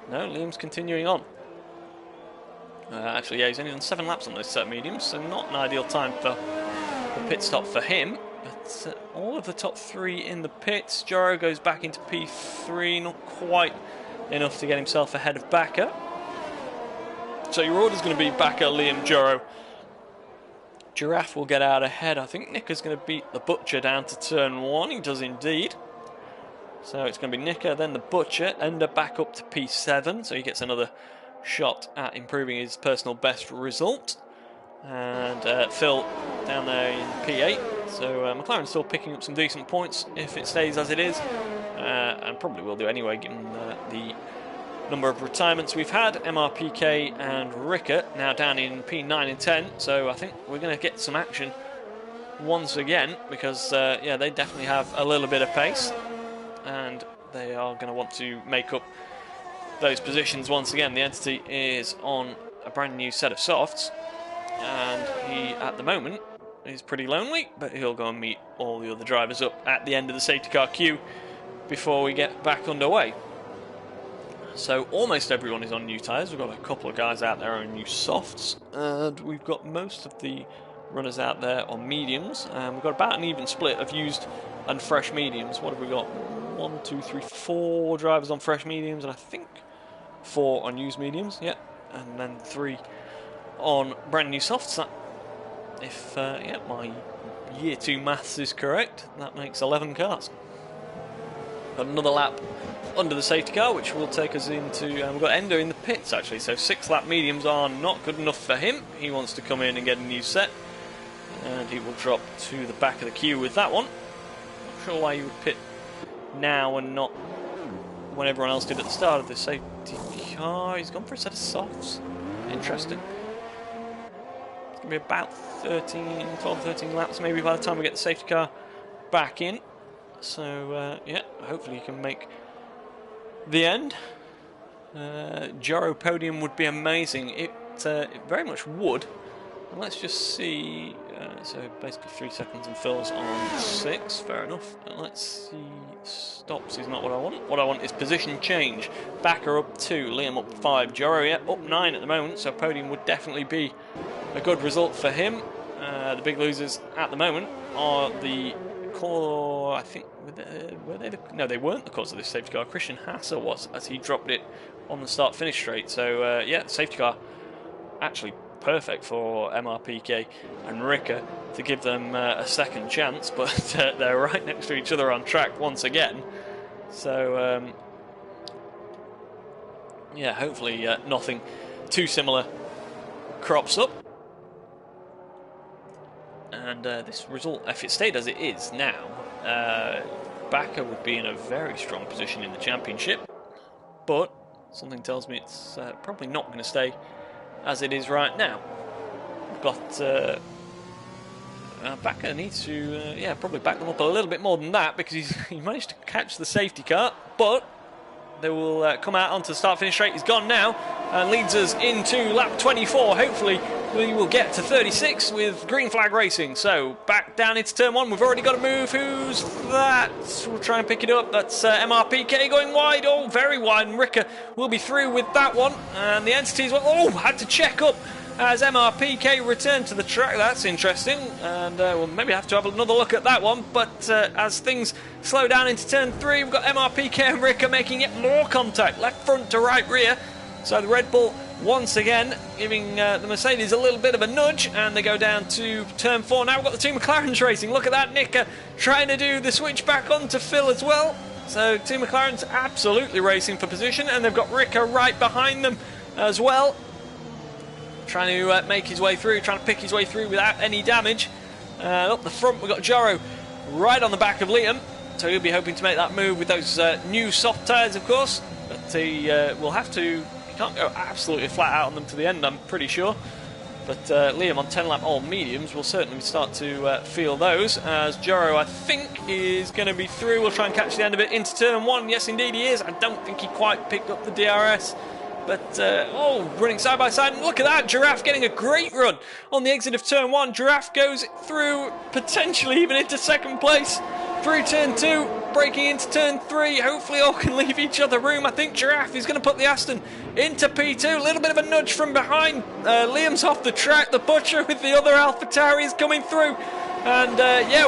No, Liam's continuing on. Actually, yeah, he's only done 7 laps on those set of mediums, so not an ideal time for the pit stop for him. But all of the top 3 in the pits. Joro goes back into P3, not quite enough to get himself ahead of Backer. So your order's going to be Backer, Liam, Joro. Giraffe will get out ahead. I think Nicker's going to beat the Butcher down to turn 1. He does indeed. So it's going to be Nicker, then the Butcher, Ender back up to P7, so he gets another shot at improving his personal best result. And Phil down there in P8. So McLaren's still picking up some decent points if it stays as it is. And probably will do anyway, given the number of retirements we've had. MRPK and Rickert now down in P9 and 10. So I think we're going to get some action once again, because yeah, they definitely have a little bit of pace. And they are going to want to make up those positions once again. The Entity is on a brand new set of softs, and he at the moment is pretty lonely, but he'll go and meet all the other drivers up at the end of the safety car queue before we get back underway. So almost everyone is on new tyres. We've got a couple of guys out there on new softs, and we've got most of the runners out there on mediums. We've got about an even split of used and fresh mediums. What have we got? 1, 2, 3, 4 drivers on fresh mediums, and I think 4 on used mediums. Yeah, and then 3 on brand new softs. That, if yeah, my year 2 maths is correct, that makes 11 cars. Got another lap under the safety car, which will take us into... we've got Endo in the pits, actually, so 6 lap mediums are not good enough for him. He wants to come in and get a new set, and he will drop to the back of the queue with that one. Not sure why you would pit now and not when everyone else did at the start of the safety car. He's gone for a set of softs. Interesting. It's going to be about 12, 13 laps maybe by the time we get the safety car back in. So, yeah, hopefully you can make the end. Joro podium would be amazing. It very much would. And let's just see. So basically 3 seconds and Phil's on 6. Fair enough. And let's see. Stops is not what I want. What I want is position change. Backer up 2, Liam up 5, Joro yeah, up 9 at the moment. So podium would definitely be a good result for him. The big losers at the moment are the core. I think were they no, they weren't the cause of this safety car. Christian Hasser was, as he dropped it on the start-finish straight. So yeah, safety car actually perfect for MRPK and Ricker to give them a second chance, but they're right next to each other on track once again. So yeah, hopefully nothing too similar crops up. And this result, if it stayed as it is now, Backer would be in a very strong position in the championship, but something tells me it's probably not going to stay as it is right now. We've got Backer needs to yeah, probably back them up a little bit more than that, because he managed to catch the safety car, but they will come out onto the start-finish straight. He's gone now and leads us into lap 24. Hopefully we will get to 36 with green flag racing. So back down into turn 1. We've already got a move. Who's that? We'll try and pick it up. That's MRPK going wide. Oh, very wide. And Ricker will be through with that one. And the entities, well, had to check up as MRPK returned to the track. That's interesting, and we'll maybe have to have another look at that one. But as things slow down into turn 3, we've got MRPK and Ricker making it more contact, left front to right rear. So the Red Bull once again giving the Mercedes a little bit of a nudge, and they go down to turn 4. Now we've got the two McLarens racing. Look at that, Nicker trying to do the switch back onto Phil as well. So two McLarens absolutely racing for position, and they've got Ricker right behind them as well, trying to make his way through, trying to pick his way through without any damage. Up the front we've got Joro right on the back of Liam, so he'll be hoping to make that move with those new soft tyres, of course, but he will have to, he can't go absolutely flat out on them to the end, I'm pretty sure. But Liam on 10 lap all mediums will certainly start to feel those, as Joro I think is going to be through. We'll try and catch the end of it into turn 1. Yes indeed he is. I don't think he quite picked up the DRS. But, running side by side, and look at that, Giraffe getting a great run on the exit of turn 1. Giraffe goes through, potentially even into second place, through turn 2, breaking into turn 3. Hopefully all can leave each other room. I think Giraffe is going to put the Aston into P2. A little bit of a nudge from behind. Liam's off the track. The Butcher with the other AlphaTauri is coming through. And,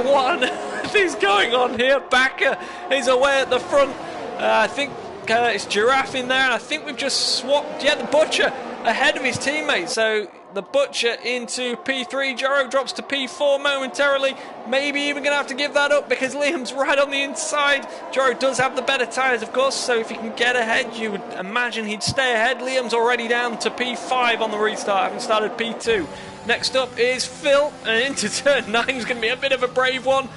what on earth is going on here? Backer is away at the front. I think it's Giraffe in there, and I think we've just swapped, the Butcher ahead of his teammate. So the Butcher into P3, Joro drops to P4 momentarily, maybe even going to have to give that up because Liam's right on the inside. Joro does have the better tyres, of course, so if he can get ahead, you would imagine he'd stay ahead. Liam's already down to P5 on the restart, having started P2. Next up is Phil, and into turn 9 is going to be a bit of a brave one.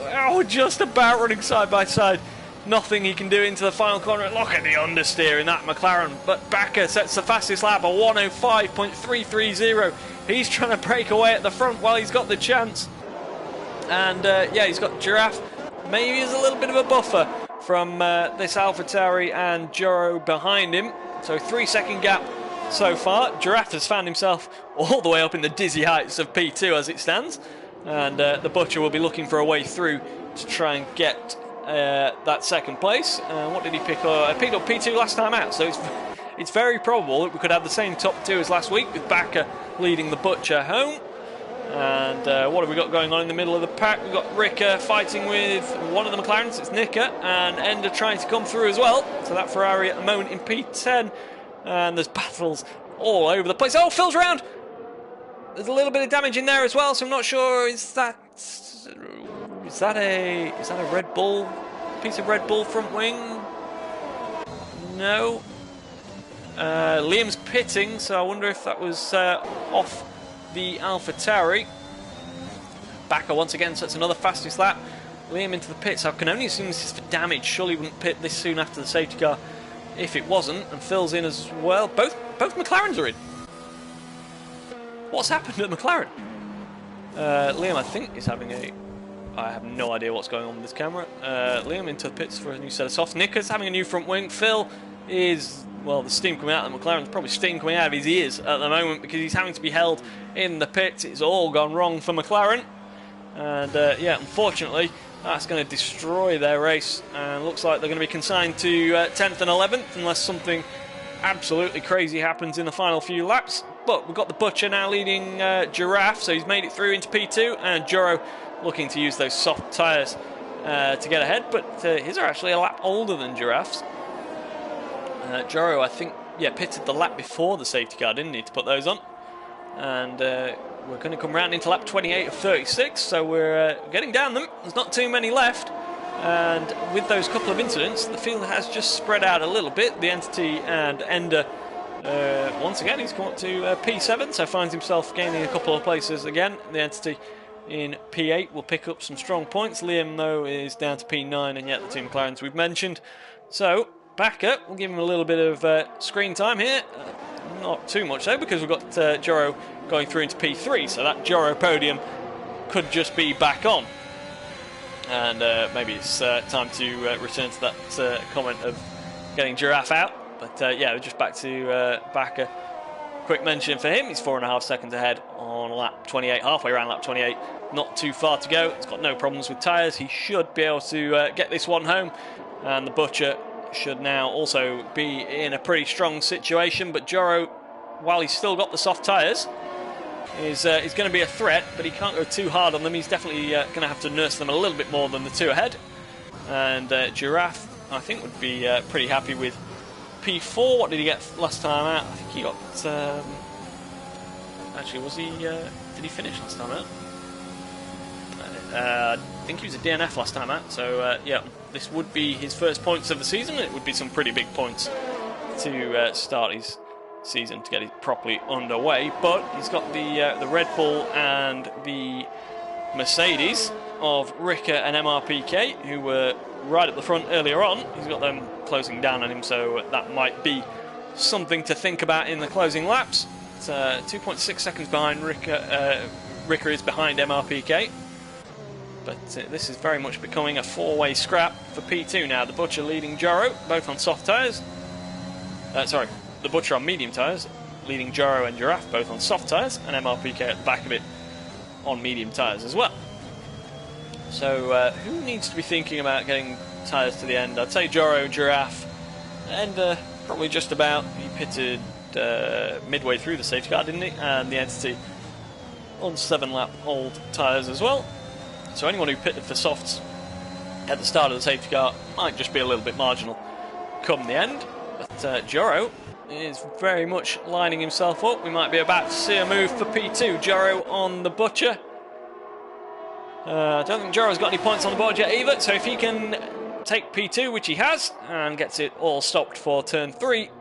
Oh, just about running side by side. Nothing he can do into the final corner. Look at the understeer in that McLaren. But Bakker sets the fastest lap, a 1:05.330. He's trying to break away at the front while he's got the chance. And he's got Giraffe. Maybe there's a little bit of a buffer from this AlphaTauri and Joro behind him. So 3-second gap so far. Giraffe has found himself all the way up in the dizzy heights of P2 as it stands. And the Butcher will be looking for a way through to try and get that second place. What did he pick up? Picked up P2 last time out, so it's very probable that we could have the same top 2 as last week, with Bakker leading the Butcher home. And what have we got going on in the middle of the pack? We've got Ricker fighting with one of the McLarens, it's Nicker, and Ender trying to come through as well. So that Ferrari at the moment in P10, and there's battles all over the place. Oh, Phil's round! There's a little bit of damage in there as well, so I'm not sure, is that a Red Bull, piece of Red Bull front wing? No. Liam's pitting, so I wonder if that was off the AlphaTauri. Bakker once again sets another fastest lap. Liam into the pits. I can only assume this is for damage. Surely wouldn't pit this soon after the safety car if it wasn't. And Phil's in as well. Both McLarens are in. What's happened at McLaren? Liam, I think, is having a... I have no idea what's going on with this camera. Liam into the pits for a new set of softs. Nicker's having a new front wing. Phil is... Well, the steam coming out of the McLaren's probably steam coming out of his ears at the moment because he's having to be held in the pits. It's all gone wrong for McLaren. And, unfortunately, that's going to destroy their race. And looks like they're going to be consigned to 10th and 11th unless something absolutely crazy happens in the final few laps. But we've got the Butcher now leading Giraffe, so he's made it through into P2. And Joro looking to use those soft tyres to get ahead. But his are actually a lap older than Giraffe's. Joro, I think, pitted the lap before the safety car, didn't he, to put those on. And we're going to come round into lap 28 of 36, so we're getting down them. There's not too many left. And with those couple of incidents, the field has just spread out a little bit. The Entity and Ender, once again, he's come up to P7, so finds himself gaining a couple of places again. The Entity in P8 will pick up some strong points. Liam, though, is down to P9, and yet the two McLarens we've mentioned. So... Bakker, we'll give him a little bit of screen time here. Not too much though, because we've got Joro going through into P3, so that Joro podium could just be back on. And maybe it's time to return to that comment of getting Giraffe out. But yeah, we're just back to Bakker. Quick mention for him, he's 4.5 seconds ahead on lap 28, halfway around lap 28. Not too far to go. He's got no problems with tyres. He should be able to get this one home. And the Butcher should now also be in a pretty strong situation. But Joro, while he's still got the soft tyres, is going to be a threat, but he can't go too hard on them. He's definitely going to have to nurse them a little bit more than the two ahead. And Giraffe, I think, would be pretty happy with P4. What did he get last time out? I think he got... actually, was he... did he finish last time out? I think he was a DNF last time out. So, yeah, this would be his first points of the season. It would be some pretty big points to start his season, to get it properly underway. But he's got the Red Bull and the Mercedes of Ricker and MRPK, who were right at the front earlier on. He's got them closing down on him, so that might be something to think about in the closing laps. It's 2.6 seconds behind Ricker. Ricker is behind MRPK. But this is very much becoming a four-way scrap for P2 now. The Butcher leading Joro, both on soft tyres. Sorry, the Butcher on medium tyres, leading Joro and Giraffe, both on soft tyres, and MRPK at the back of it on medium tyres as well. So who needs to be thinking about getting tyres to the end? I'd say Joro, Giraffe, and probably just about. He pitted midway through the safety car, didn't he? And the Entity on 7-lap old tyres as well. So anyone who pitted for softs at the start of the safety car might just be a little bit marginal come the end. But Joro is very much lining himself up. We might be about to see a move for P2. Joro on the Butcher. I don't think Joro's got any points on the board yet either, so if he can take P2, which he has, and gets it all stopped for turn 3,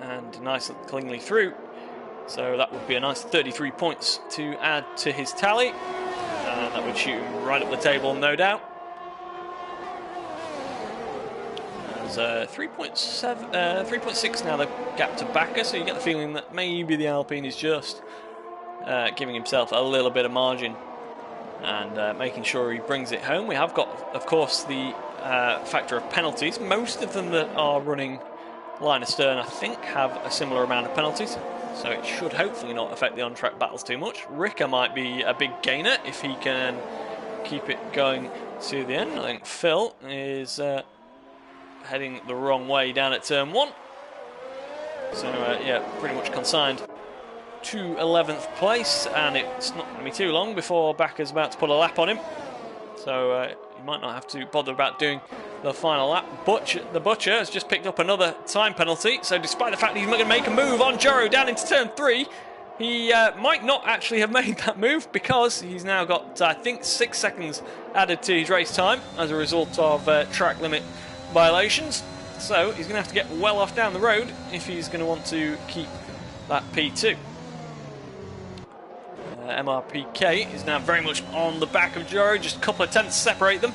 and nice and cleanly through, so that would be a nice 33 points to add to his tally. That would shoot him right up the table, no doubt. There's 3.6 now, the gap to Bakker, so you get the feeling that maybe the Alpine is just giving himself a little bit of margin and making sure he brings it home. We have got, of course, the factor of penalties. Most of them that are running line astern, I think, have a similar amount of penalties, so it should hopefully not affect the on-track battles too much. Ricker might be a big gainer if he can keep it going to the end. I think Phil is heading the wrong way down at turn 1. So, yeah, pretty much consigned to 11th place, and it's not going to be too long before Bakker's about to put a lap on him. So, you might not have to bother about doing the final lap. The Butcher has just picked up another time penalty, so despite the fact that he's going to make a move on Joro down into turn 3, he might not actually have made that move, because he's now got, I think, 6 seconds added to his race time as a result of track limit violations. So he's going to have to get well off down the road if he's going to want to keep that P2. MRPK is now very much on the back of Joro, just a couple of tenths separate them.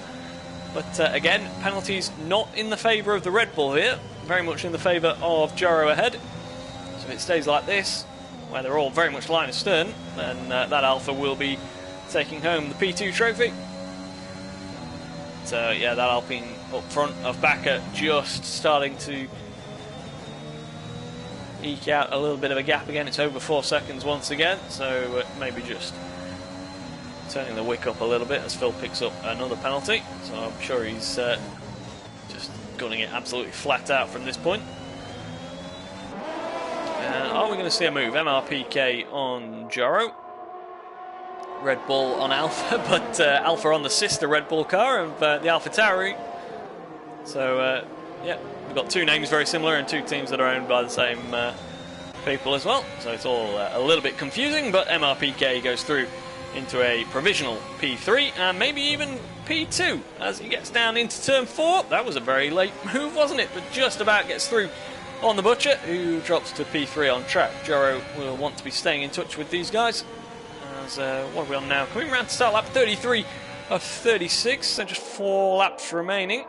But again, penalties not in the favour of the Red Bull here, very much in the favour of Joro ahead. So if it stays like this, where they're all very much line astern, then that Alpha will be taking home the P2 trophy. So yeah, that Alpine up front of Bakker just starting to eke out a little bit of a gap again. It's over 4 seconds once again, so maybe just turning the wick up a little bit as Phil picks up another penalty. So I'm sure he's just gunning it absolutely flat out from this point. Are we going to see a move? MRPK on Joro, Red Bull on Alpha, but Alpha on the sister Red Bull car of the Alpha Tauri. So yeah, we've got two names very similar and two teams that are owned by the same people as well. So it's all a little bit confusing, but MRPK goes through into a provisional P3 and maybe even P2 as he gets down into turn 4. That was a very late move, wasn't it? But just about gets through on the Butcher, who drops to P3 on track. Joro will want to be staying in touch with these guys. As what are we on now? Coming around to start lap 33 of 36, so just 4 laps remaining.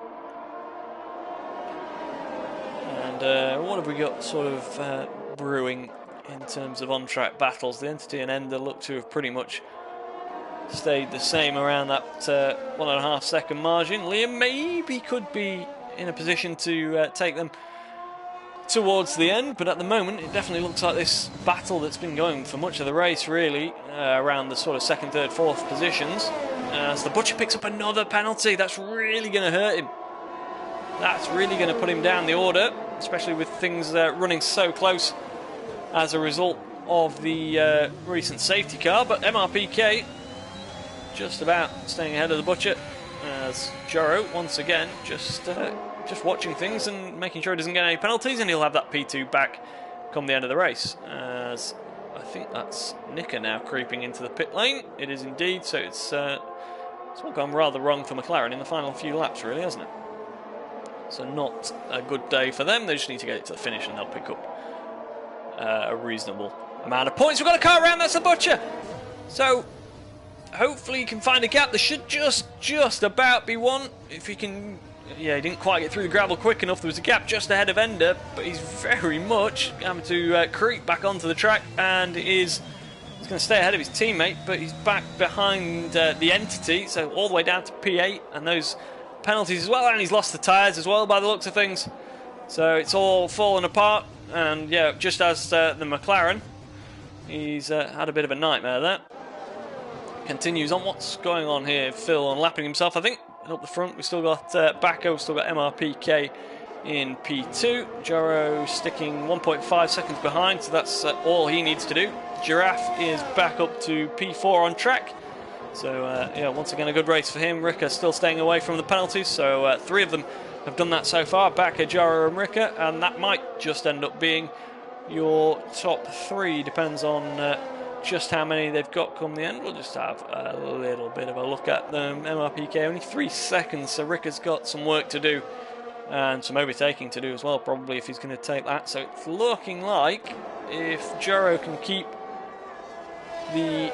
And what have we got sort of brewing in terms of on-track battles? The Entity and Ender look to have pretty much stayed the same around that 1.5 second margin. Liam maybe could be in a position to take them towards the end, but at the moment it definitely looks like this battle that's been going for much of the race, really, around the sort of second, third, fourth positions. As the Butcher picks up another penalty, that's really going to hurt him. That's really going to put him down the order, especially with things running so close as a result of the recent safety car. But MRPK just about staying ahead of the Butcher, as Joro once again just watching things and making sure he doesn't get any penalties, and he'll have that P2 back come the end of the race. As I think that's Nicker now creeping into the pit lane. It is indeed, so it's all gone rather wrong for McLaren in the final few laps, really, hasn't it? So not a good day for them. They just need to get it to the finish and they'll pick up a reasonable amount of points. We've got a car around, that's the Butcher. So hopefully he can find a gap. There should just about be one. If he can... Yeah, he didn't quite get through the gravel quick enough. There was a gap just ahead of Ender, but he's very much having to creep back onto the track, and he's going to stay ahead of his teammate, but he's back behind the Entity, so all the way down to P8, and those penalties as well, and he's lost the tyres as well by the looks of things. So it's all fallen apart, and yeah, just as the McLaren, he's had a bit of a nightmare there. Continues on. What's going on here? Phil unlapping himself, I think. Up the front, we've still got Baco, we've still got MRPK in P2. Jaro sticking 1.5 seconds behind, so that's all he needs to do. Giraffe is back up to P4 on track. So, yeah, once again, a good race for him. Ricca still staying away from the penalties, so 3 of them have done that so far. Baco, Jaro and Ricca, and that might just end up being your top 3, depends on just how many they've got come the end. We'll just have a little bit of a look at them. MRPK only 3 seconds, so Ricca's got some work to do and some overtaking to do as well, probably, if he's going to take that. So it's looking like if Jaro can keep the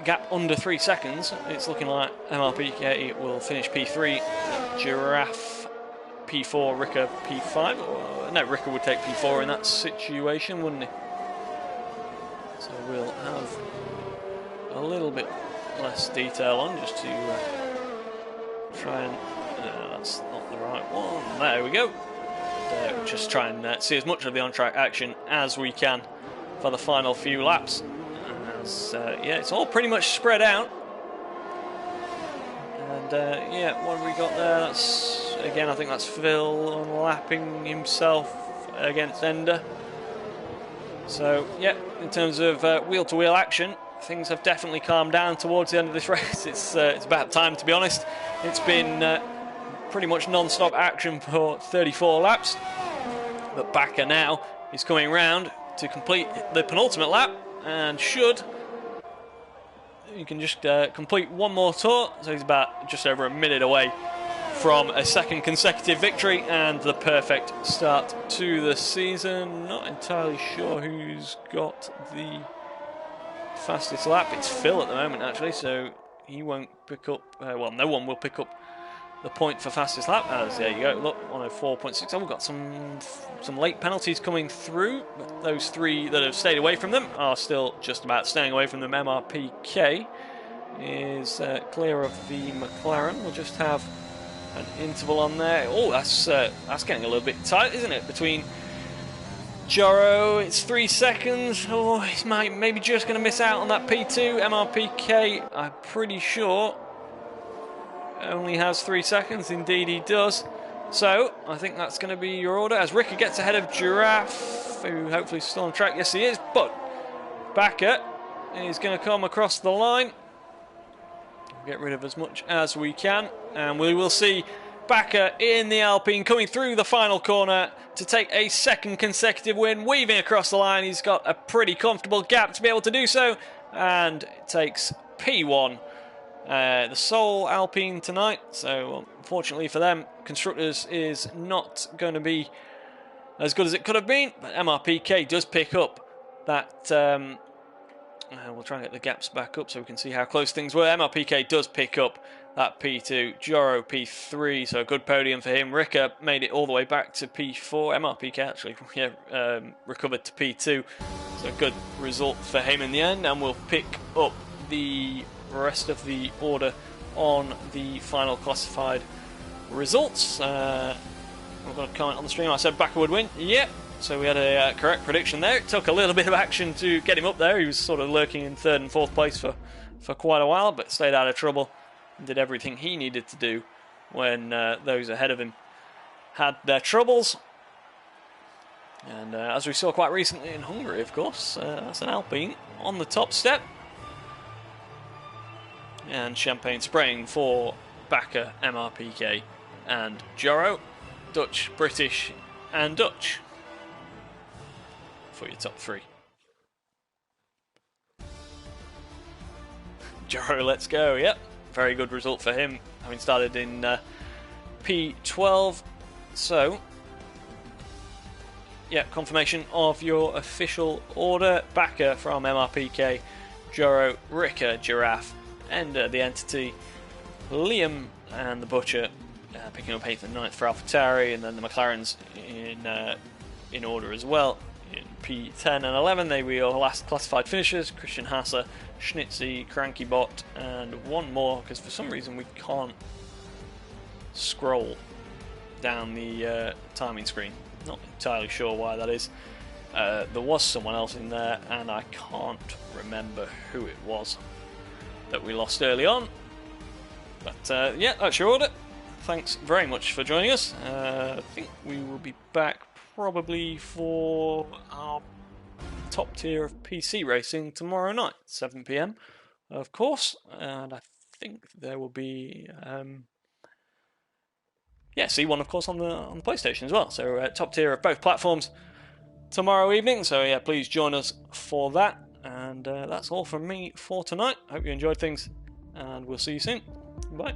gap under 3 seconds, it's looking like MRPK will finish P3, Giraffe P4, Ricca P5. Or, no, Ricca would take P4 in that situation, wouldn't he? So we'll have a little bit less detail on, just to try and... that's not the right one. There we go. Just try and see as much of the on-track action as we can for the final few laps. As, yeah, it's all pretty much spread out. And yeah, what have we got there? That's, again, I think that's Phil unlapping himself against Ender. So, yeah, in terms of wheel-to-wheel action, things have definitely calmed down towards the end of this race. It's about time, to be honest. It's been pretty much non-stop action for 34 laps. But Backer now is coming round to complete the penultimate lap, and you can just complete one more tour. So he's about just over a minute away from a second consecutive victory and the perfect start to the season. Not entirely sure who's got the fastest lap. It's Phil at the moment, actually, so he won't pick up, well, no one will pick up the point for fastest lap. As there you go, look, 104.6. We've got some late penalties coming through, but those 3 that have stayed away from them are still just about staying away from them. MRPK is clear of the McLaren. We'll just have an interval on there. Oh, that's getting a little bit tight, isn't it? Between Joro, it's 3 seconds. Oh, he's maybe just going to miss out on that P2. MRPK, I'm pretty sure, only has 3 seconds. Indeed, he does. So, I think that's going to be your order. As Ricca gets ahead of Giraffe, who hopefully is still on track. Yes, he is. But Backer is going to come across the line. Get rid of as much as we can, and we will see Backer in the Alpine coming through the final corner to take a second consecutive win, weaving across the line. He's got a pretty comfortable gap to be able to do so, and it takes P1, the sole Alpine tonight. So unfortunately for them, Constructors is not going to be as good as it could have been, but MRPK does pick up that we'll try and get the gaps back up so we can see how close things were. MRPK does pick up that P2. Joro P3, so a good podium for him. Ricca made it all the way back to P4. MRPK actually recovered to P2. So a good result for him in the end. And we'll pick up the rest of the order on the final classified results. We've got a comment on the stream. I said Bakker would win. Yep. So we had a correct prediction there. It took a little bit of action to get him up there. He was sort of lurking in 3rd and 4th place for quite a while, but stayed out of trouble and did everything he needed to do when those ahead of him had their troubles. And as we saw quite recently in Hungary, of course, that's an Alpine on the top step. And champagne spraying for Bakker, MRPK and Joro. Dutch, British and Dutch for your top 3. Joro, let's go. Yep, very good result for him, having started in P12. So, yeah, confirmation of your official order. Bakker from MRPK, Joro, Ricker, Giraffe, Ender, the Entity, Liam and the Butcher, picking up 8th and 9th for AlphaTauri, and then the McLarens in order as well. In P10 and 11, they were your last classified finishers: Christian Hasser, Schnitzy, Crankybot, and one more, because for some reason we can't scroll down the timing screen. Not entirely sure why that is. There was someone else in there, and I can't remember who it was that we lost early on. But yeah, that's your order. Thanks very much for joining us. I think we will be back probably for our top tier of PC racing tomorrow night, 7 PM, of course. And I think there will be C1, of course, on the PlayStation as well. So top tier of both platforms tomorrow evening. So yeah, please join us for that. And that's all from me for tonight. Hope you enjoyed things, and we'll see you soon. Bye.